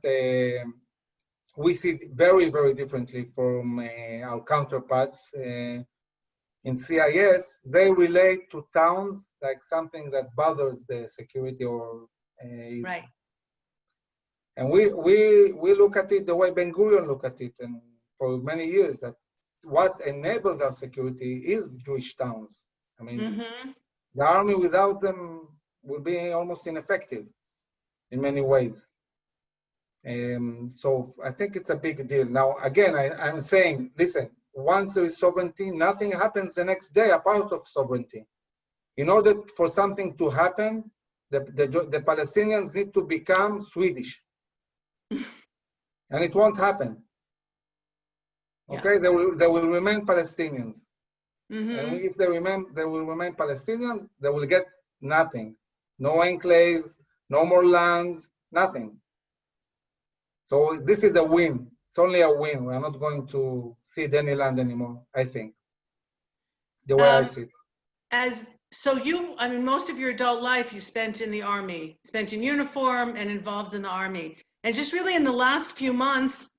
we see very, very differently from our counterparts in CIS, they relate to towns like something that bothers the security or right. And we look at it the way Ben-Gurion look at it, and for many years, that what enables our security is Jewish towns. I mean, the army without them will be almost ineffective in many ways. So I think it's a big deal. Now, again, I'm saying, listen, once there is sovereignty, nothing happens the next day apart of sovereignty. In order for something to happen, the Palestinians need to become Swedish. And it won't happen. Okay, they will remain Palestinians. And if they will remain Palestinian, they will get nothing. No enclaves, no more land, nothing. So this is a win. It's only a win. We're not going to cede any land anymore, I think, the way I see it. So I mean, most of your adult life you spent in the army, spent in uniform and involved in the army. And just really in the last few months,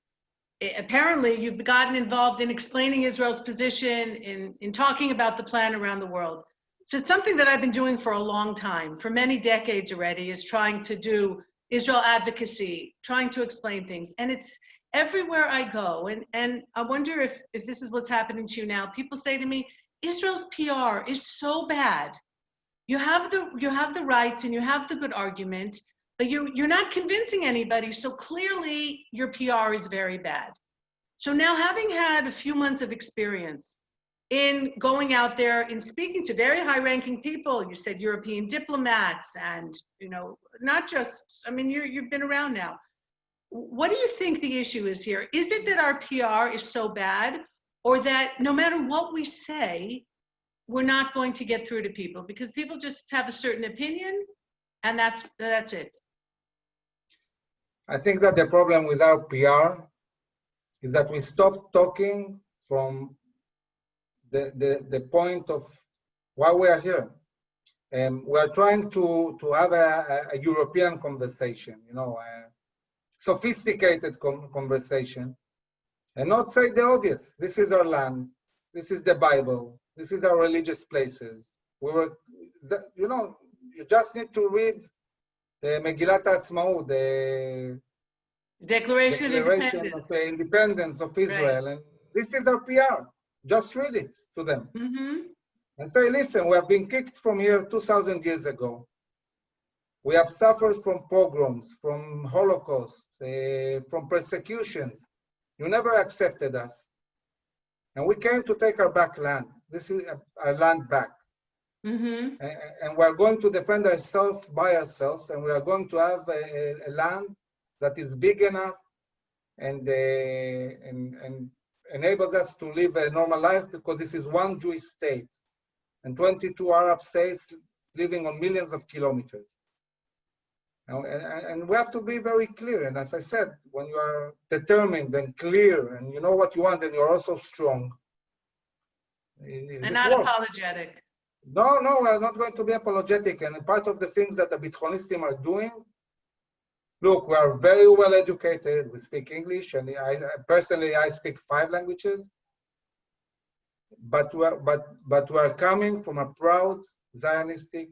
apparently you've gotten involved in explaining Israel's position, in talking about the plan around the world. So it's something that I've been doing for a long time, for many decades already, is trying to do Israel advocacy, trying to explain things. And it's everywhere I go. And I wonder if this is what's happening to you now. People say to me, Israel's PR is so bad. You have the rights and you have the good argument, but you're not convincing anybody. So clearly your PR is very bad. So now, having had a few months of experience in going out there and speaking to very high-ranking people, you said European diplomats, and not just, I mean, you've been around now. What do you think the issue is here? Is it that our PR is so bad, or that no matter what we say, we're not going to get through to people because people just have a certain opinion, and that's it? I think that the problem with our PR is that we stopped talking from the point of why we are here. And we are trying to have a European conversation, a sophisticated conversation, and not say the obvious. This is our land. This is the Bible. This is our religious places. You just need to read the Megillat HaAtzmaut, the Declaration of Independence of Israel. Right. And this is our PR. Just read it to them. And say, listen, we have been kicked from here 2,000 years ago. We have suffered from pogroms, from Holocaust, from persecutions. You never accepted us. And we came to take our back land. This is our land back. And we're going to defend ourselves by ourselves, and we are going to have a land that is big enough and enables us to live a normal life, because this is one Jewish state and 22 Arab states living on millions of kilometers. And we have to be very clear. And as I said, when you are determined and clear and you know what you want and you're also strong. And not apologetic. No, we're not going to be apologetic. And part of the things that the HaBithonistim are doing, look, we are very well educated. We speak English, and I personally speak 5 languages. but we're coming from a proud Zionistic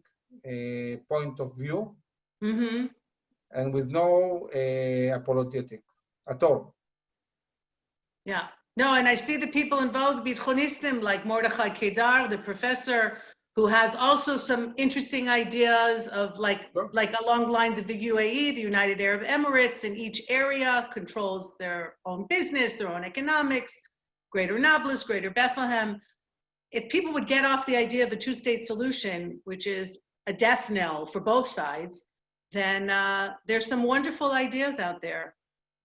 point of view, Mm-hmm. and with no apologetics at all. Yeah. No, and I see the people involved, HaBithonistim, like Mordechai Kedar, the professor, who has also some interesting ideas of like along the lines of the UAE, the United Arab Emirates, in each area controls their own business, their own economics, Greater Nablus, Greater Bethlehem. If people would get off the idea of a two-state solution, which is a death knell for both sides, then there's some wonderful ideas out there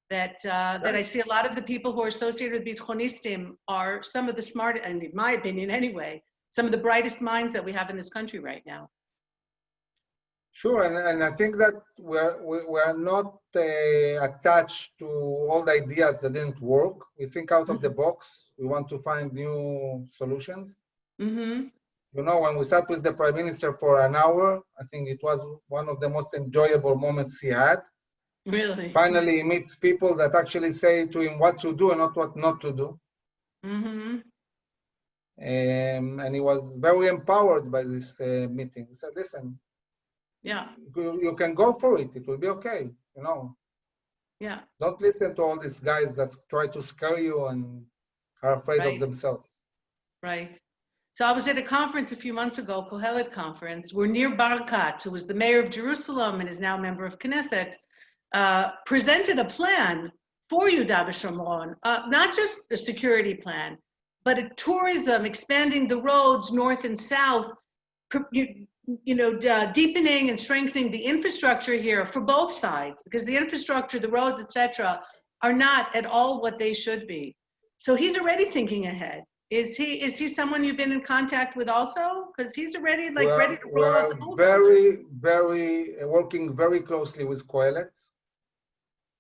that I see a lot of the people who are associated with HaBithonistim are some of the smart, and in my opinion anyway, some of the brightest minds that we have in this country right now. Sure, and I think that we're not attached to all the ideas that didn't work. We think out of the box. We want to find new solutions. Mm-hmm. You know, when we sat with the Prime Minister for an hour, I think it was one of the most enjoyable moments he had. Really? Finally, he meets people that actually say to him what to do and not what not to do. Mm-hmm. And he was very empowered by this meeting. He said, listen, yeah, you can go for it. It will be okay, you know. Yeah. Don't listen to all these guys that try to scare you and are afraid of themselves. Right. So I was at a conference a few months ago, Kohelet conference, where Nir Barkat, who was the mayor of Jerusalem and is now a member of Knesset, presented a plan for Yehuda v'Shomron, not just a security plan, but a tourism, expanding the roads north and south, deepening and strengthening the infrastructure here for both sides, because the infrastructure, the roads, etc., are not at all what they should be. So he's already thinking ahead. Is he someone you've been in contact with also? Because he's already ready to roll out the bulldozer. Working very closely with Kohelet.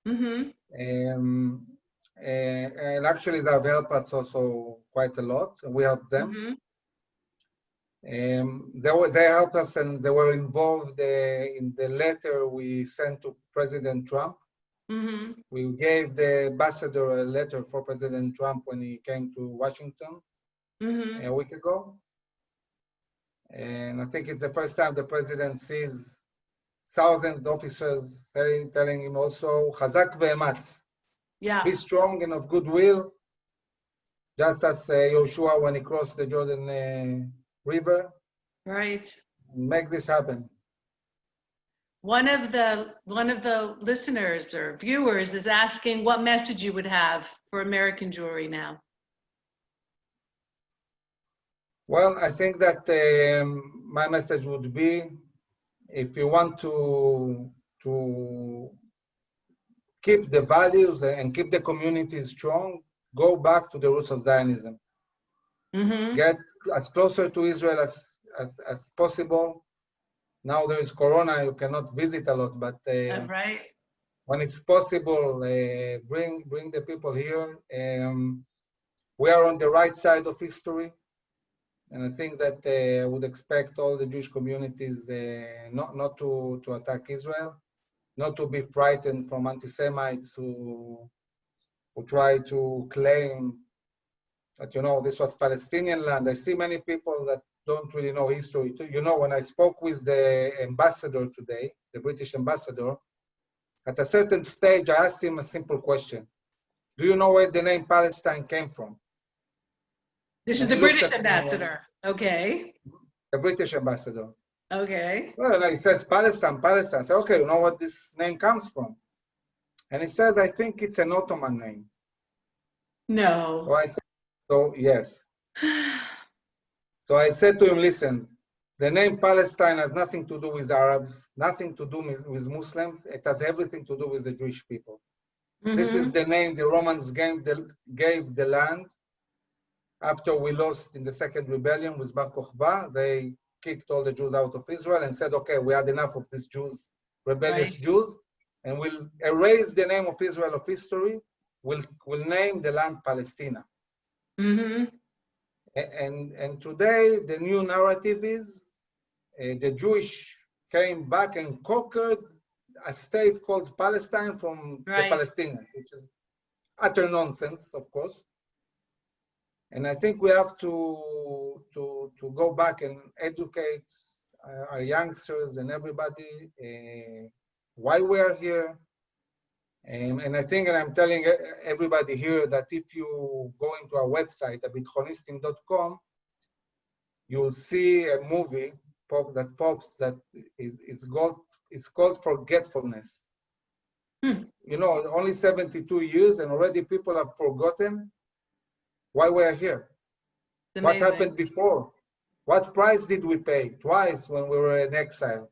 Mm-hmm. And actually they've helped us also quite a lot. We helped them. Mm-hmm. They helped us, and they were involved in the letter we sent to President Trump. Mm-hmm. We gave the ambassador a letter for President Trump when he came to Washington a week ago. And I think it's the first time the president sees 1,000 officers telling him also, Chazak ve'ematz. Yeah. Be strong and of goodwill, just as Yoshua when he crossed the Jordan River. Right. Make this happen. One of the listeners or viewers is asking what message you would have for American Jewry now. Well, I think that my message would be, if you want to keep the values and keep the community strong, go back to the roots of Zionism. Mm-hmm. Get as closer to Israel as possible. Now there is Corona, you cannot visit a lot, but Right. when it's possible, bring the people here. We are on the right side of history, and I think that I would expect all the Jewish communities not to attack Israel, not to be frightened from anti-Semites who try to claim that, you know, this was Palestinian land. I see many people that don't really know history. You know, when I spoke with the ambassador today, the British ambassador, at a certain stage, I asked him a simple question. Do you know where the name Palestine came from? This is the British ambassador. Okay. The British ambassador. Okay. Well, he says Palestine. I said, okay, you know what this name comes from? And he says, I think it's an Ottoman name. No. So I said, so yes. So I said to him, listen, the name Palestine has nothing to do with Arabs, nothing to do with Muslims. It has everything to do with the Jewish people. Mm-hmm. This is the name the Romans gave the land after we lost in the second rebellion with Bar Kokhba. They kicked all the Jews out of Israel and said, okay, we had enough of these Jews, rebellious Jews, and we'll erase the name of Israel of history. We'll name the land Palestina. Mm-hmm. And today the new narrative is the Jewish came back and conquered a state called Palestine from the Palestinians, which is utter nonsense, of course. And I think we have to go back and educate our youngsters and everybody why we are here. And I think, and I'm telling everybody here that if you go into our website, HaBithonistim.com, you'll see a movie that pops that it's called Forgetfulness. You know, only 72 years and already people have forgotten why we're here. What happened before? What price did we pay? Twice when we were in exile.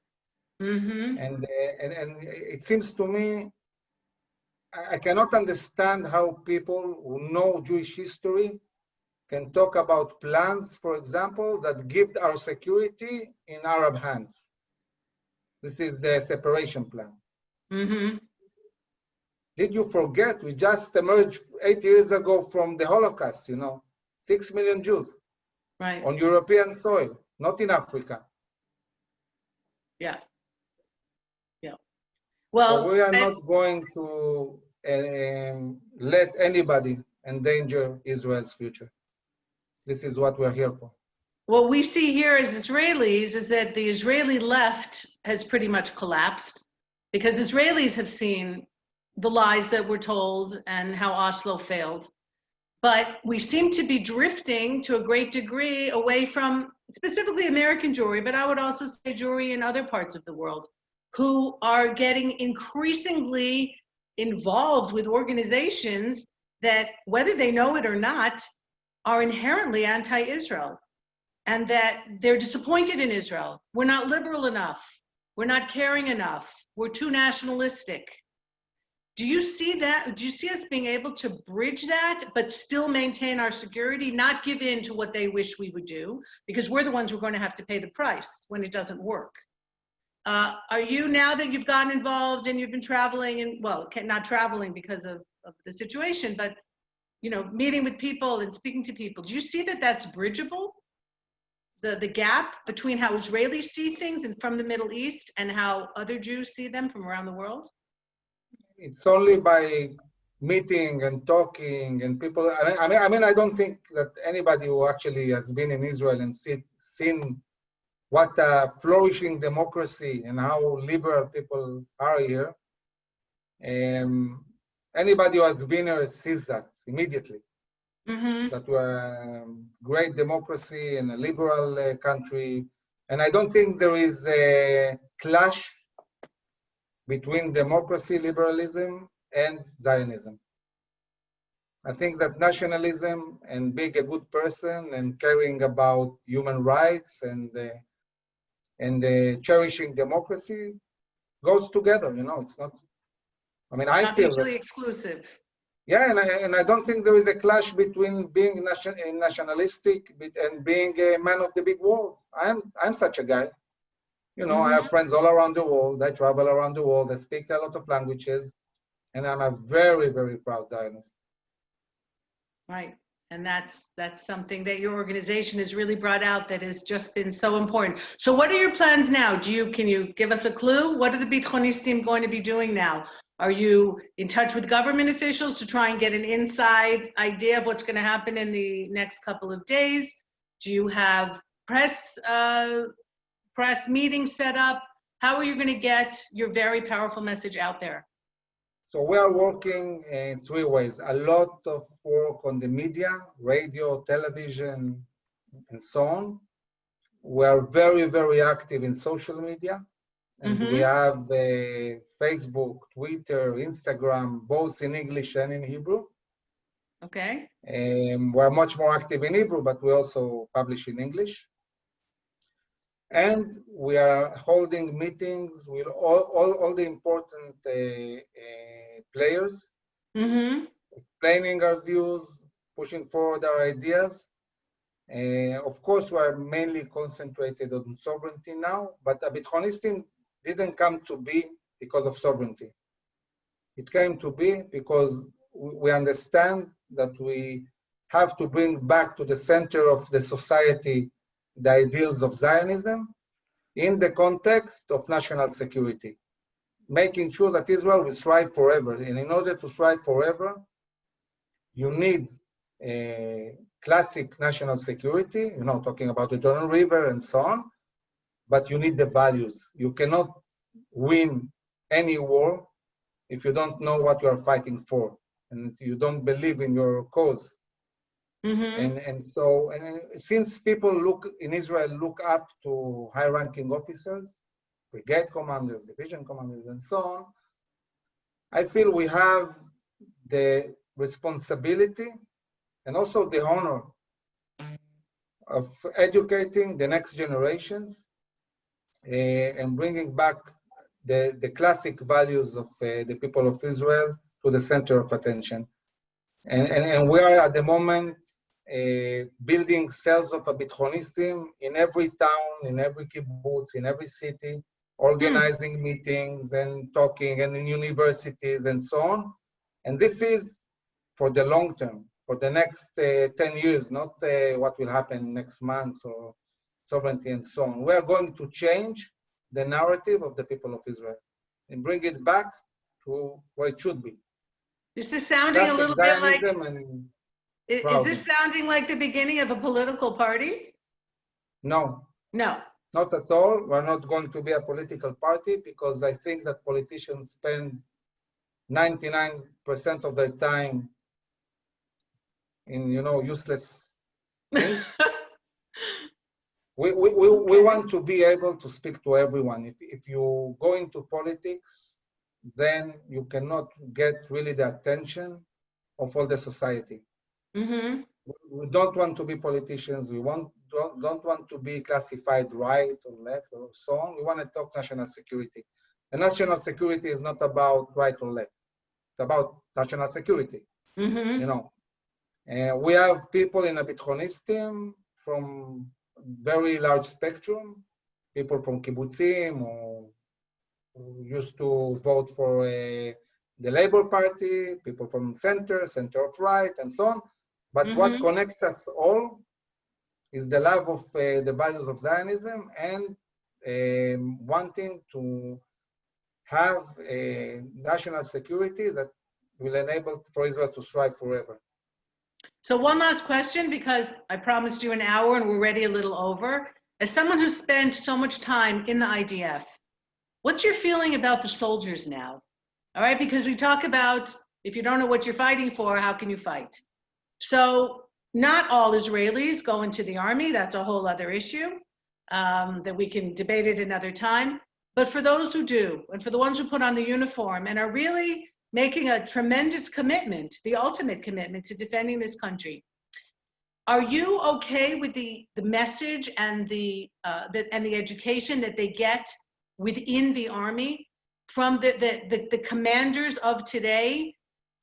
And it seems to me, I cannot understand how people who know Jewish history can talk about plans, for example, that give our security in Arab hands. This is the separation plan. Did you forget? We just emerged 8 years ago from the Holocaust, you know, 6 million Jews on European soil, not in Africa. Yeah. Well, so we are not going to let anybody endanger Israel's future. This is what we're here for. What we see here as Israelis is that the Israeli left has pretty much collapsed because Israelis have seen the lies that were told and how Oslo failed. But we seem to be drifting to a great degree away from specifically American Jewry, but I would also say Jewry in other parts of the world, who are getting increasingly involved with organizations that, whether they know it or not, are inherently anti-Israel, and that they're disappointed in Israel. We're not liberal enough. We're not caring enough. We're too nationalistic. Do you see that? Do you see us being able to bridge that, but still maintain our security, not give in to what they wish we would do, because we're the ones who are going to have to pay the price when it doesn't work? Are you, now that you've gotten involved and you've been traveling, and well, not traveling because of the situation, but you know, meeting with people and speaking to people, do you see that that's bridgeable? The gap between how Israelis see things and from the Middle East and how other Jews see them from around the world? It's only by meeting and talking and people. I mean, I don't think that anybody who actually has been in Israel and seen what a flourishing democracy and how liberal people are here. Anybody who has been here sees that immediately. That we're a great democracy and a liberal country. And I don't think there is a clash between democracy, liberalism, and Zionism. I think that nationalism and being a good person and caring about human rights and cherishing democracy goes together. You know, it's not. I mean, I feel mutually exclusive. Yeah, and I don't think there is a clash between being nationalistic and being a man of the big world. I'm such a guy. You know, I have friends all around the world. I travel around the world. I speak a lot of languages, and I'm a very, very proud Zionist. Right, and that's something that your organization has really brought out that has just been so important. So, what are your plans now? Can you give us a clue? What are the HaBithonistim going to be doing now? Are you in touch with government officials to try and get an inside idea of what's going to happen in the next couple of days? Do you have press meetings set up? How are you going to get your very powerful message out there? So we are working in 3 ways. A lot of work on the media, radio, television, and so on. We are very, very active in social media. And we have Facebook, Twitter, Instagram, both in English and in Hebrew. Okay. We're much more active in Hebrew, but we also publish in English. And we are holding meetings with all the important players, explaining our views, pushing forward our ideas. Of course, we are mainly concentrated on sovereignty now, but HaBithonistim didn't come to be because of sovereignty. It came to be because we understand that we have to bring back to the center of the society the ideals of Zionism in the context of national security, making sure that Israel will thrive forever. And in order to thrive forever, you need classic national security, talking about the Jordan River and so on, but you need the values. You cannot win any war if you don't know what you are fighting for and you don't believe in your cause. Mm-hmm. And since people in Israel look up to high-ranking officers, brigade commanders, division commanders, and so on, I feel we have the responsibility and also the honor of educating the next generations and bringing back the classic values of the people of Israel to the center of attention. And we are at the moment building cells of HaBithonistim in every town, in every kibbutz, in every city, organizing meetings and talking, and in universities and so on. And this is for the long term, for the next 10 years, not what will happen next month or sovereignty and so on. We are going to change the narrative of the people of Israel and bring it back to where it should be. This is sounding a little bit like, is this sounding like the beginning of a political party? No. No. Not at all. We're not going to be a political party because I think that politicians spend 99% of their time in, useless things. We want to be able to speak to everyone. If you go into politics, then you cannot get really the attention of all the society. Mm-hmm. We don't want to be politicians. We don't want to be classified right or left or so on. We want to talk national security. And national security is not about right or left. It's about national security. Mm-hmm. We have people in HaBithonistim from very large spectrum, people from kibbutzim who used to vote for the Labor Party, people from center of right, and so on. But what connects us all is the love of the values of Zionism and wanting to have a national security that will enable for Israel to thrive forever. So one last question, because I promised you an hour and we're already a little over. As someone who spent so much time in the IDF, what's your feeling about the soldiers now? All right, because we talk about, if you don't know what you're fighting for, how can you fight? So not all Israelis go into the army. That's a whole other issue that we can debate at another time. But for those who do, and for the ones who put on the uniform and are really making a tremendous commitment, the ultimate commitment to defending this country, are you okay with the message and the education that they get within the army from the commanders of today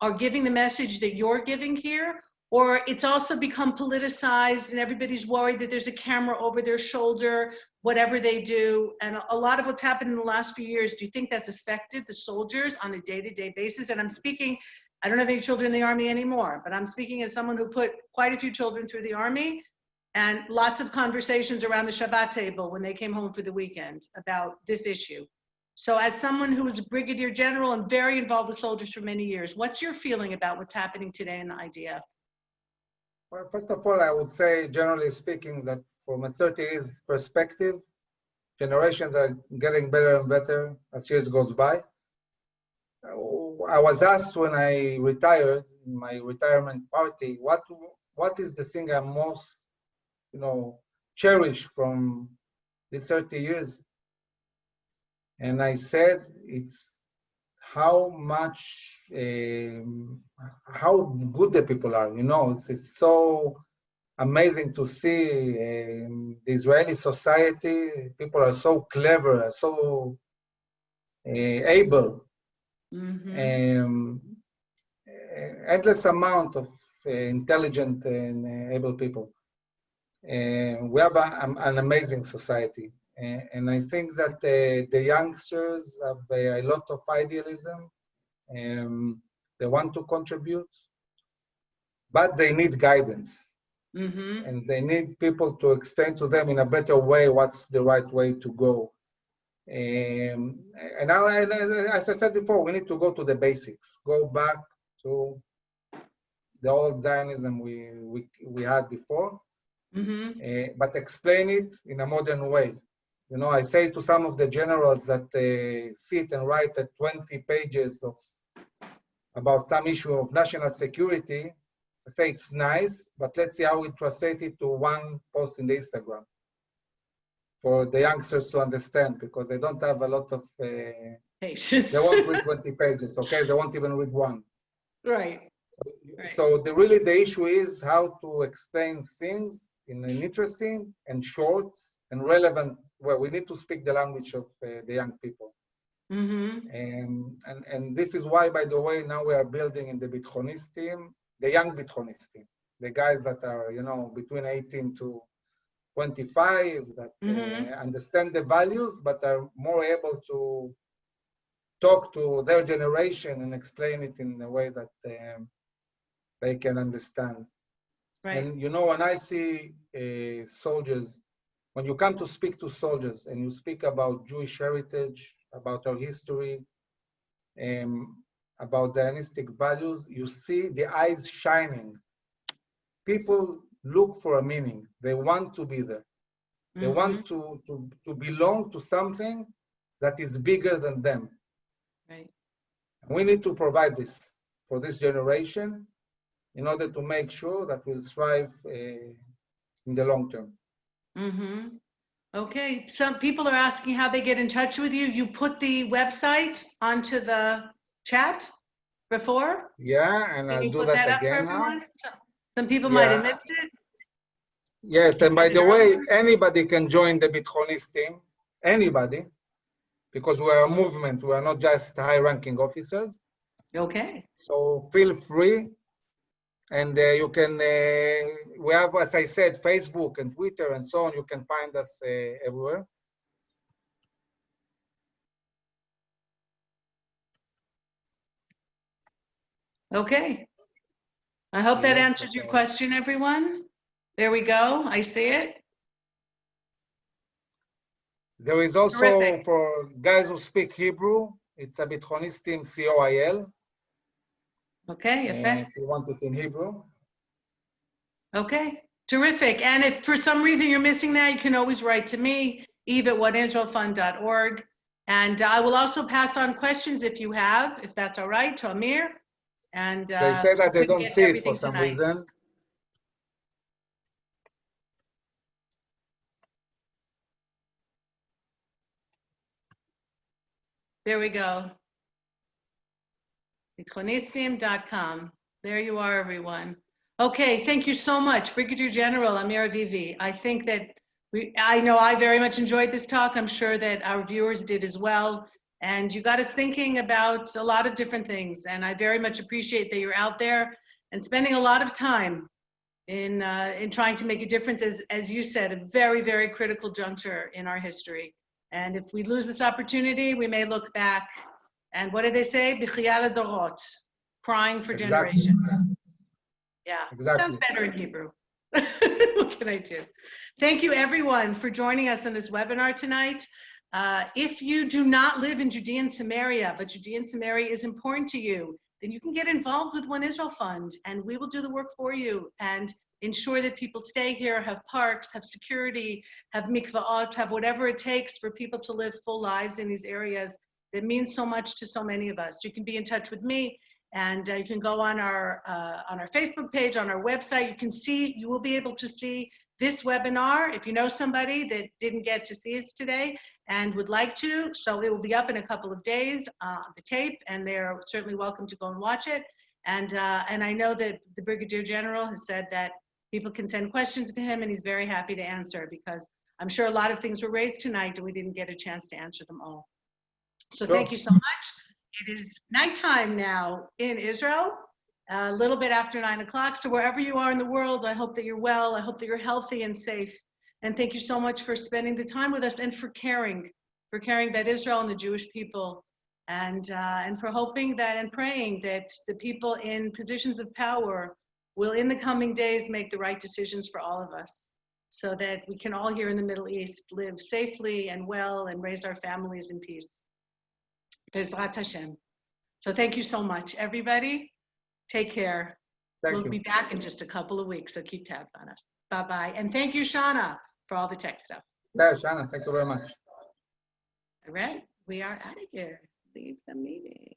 are giving the message that you're giving here? Or it's also become politicized and everybody's worried that there's a camera over their shoulder, whatever they do. And a lot of what's happened in the last few years, do you think that's affected the soldiers on a day-to-day basis? And I'm speaking, I don't have any children in the army anymore, but I'm speaking as someone who put quite a few children through the army and lots of conversations around the Shabbat table when they came home for the weekend about this issue. So as someone who was a brigadier general and very involved with soldiers for many years, what's your feeling about what's happening today in the IDF? Well, first of all, I would say, generally speaking, that from a 30 years perspective, generations are getting better and better as years goes by. I was asked when I retired, in my retirement party, what is the thing I most, cherish from these 30 years? And I said, it's how much, how good the people are. It's so amazing to see the Israeli society. People are so clever, so able. Endless amount of intelligent and able people. We have an amazing society. And I think that the youngsters have a lot of idealism. They want to contribute, but they need guidance. And they need people to explain to them in a better way what's the right way to go. And now, as I said before, we need to go to the basics, go back to the old Zionism we had before, but explain it in a modern way. You know, I say to some of the generals that sit and write at 20 pages about some issue of national security, I say it's nice, but let's see how we translate it to one post in the Instagram for the youngsters to understand, because they don't have a lot of patience. They won't read 20 pages, okay? They won't even read one. Right. So really the issue is how to explain things in an interesting and short and relevant way. We need to speak the language of the young people. And this is why, by the way, now we are building in the HaBithonistim, the young HaBithonistim, the guys that are, you know, between 18 to 25, that understand the values, but are more able to talk to their generation and explain it in a way that they can understand. Right. And you know, when I see soldiers, when you come to speak to soldiers and you speak about Jewish heritage, about our history, about Zionistic values, you see the eyes shining. People look for a meaning. They want to be there. They want to belong to something that is bigger than them. Right. We need to provide this for this generation in order to make sure that we'll thrive in the long term. Okay, some people are asking how they get in touch with you. You put the website onto the chat before? Yeah, and I'll do that again now. Some people might have missed it. Yes, and by the way, anybody can join the HaBithonistim, anybody, because we're a movement, we are not just high-ranking officers. Okay. So feel free, and you can, we have, as I said, Facebook and Twitter and so on, you can find us everywhere. Okay. I hope that answers your question, everyone. There we go, I see it. There is also, for guys who speak Hebrew, it's HaBithonistim COIL. Okay, if you want it in Hebrew. Okay, terrific. And if for some reason you're missing that, you can always write to me, eve@oneisraelfund.org. And I will also pass on questions if you have, if that's all right, to Amir. And they say that they don't see it for some reason. There we go. HaBithonistim.com. There you are, everyone. Okay, thank you so much, Brigadier General Amir Avivi. I think that I know I very much enjoyed this talk. I'm sure that our viewers did as well. And you got us thinking about a lot of different things. And I very much appreciate that you're out there and spending a lot of time in trying to make a difference, as you said, a very, very critical juncture in our history. And if we lose this opportunity, we may look back. And what did they say? B'chiyal dorot, crying for generations. Yeah, sounds better in Hebrew. What can I do? Thank you, everyone, for joining us in this webinar tonight. If you do not live in Judea and Samaria, but Judea and Samaria is important to you, then you can get involved with One Israel Fund, and we will do the work for you and ensure that people stay here, have parks, have security, have mikva'ot, have whatever it takes for people to live full lives in these areas that means so much to so many of us. You can be in touch with me, and you can go on our Facebook page, on our website. You will be able to see this webinar if you know somebody that didn't get to see us today and would like to. So it will be up in a couple of days, the tape, and they're certainly welcome to go and watch it. And I know that the Brigadier General has said that people can send questions to him, and he's very happy to answer, because I'm sure a lot of things were raised tonight and we didn't get a chance to answer them all. So thank you so much. It is nighttime now in Israel, a little bit after 9 o'clock. So wherever you are in the world, I hope that you're well. I hope that you're healthy and safe. And thank you so much for spending the time with us and for caring about Israel and the Jewish people, and for hoping that and praying that the people in positions of power will in the coming days make the right decisions for all of us, so that we can all here in the Middle East live safely and well and raise our families in peace. Bezrat Hashem. So thank you so much, everybody. Take care. Thank We'll you. be back in just a couple of weeks, so keep tabs on us. Bye-bye. And thank you, Shauna, for all the tech stuff. Yeah, Shanna, thank you very much. All right, we are out of here. Leave the meeting.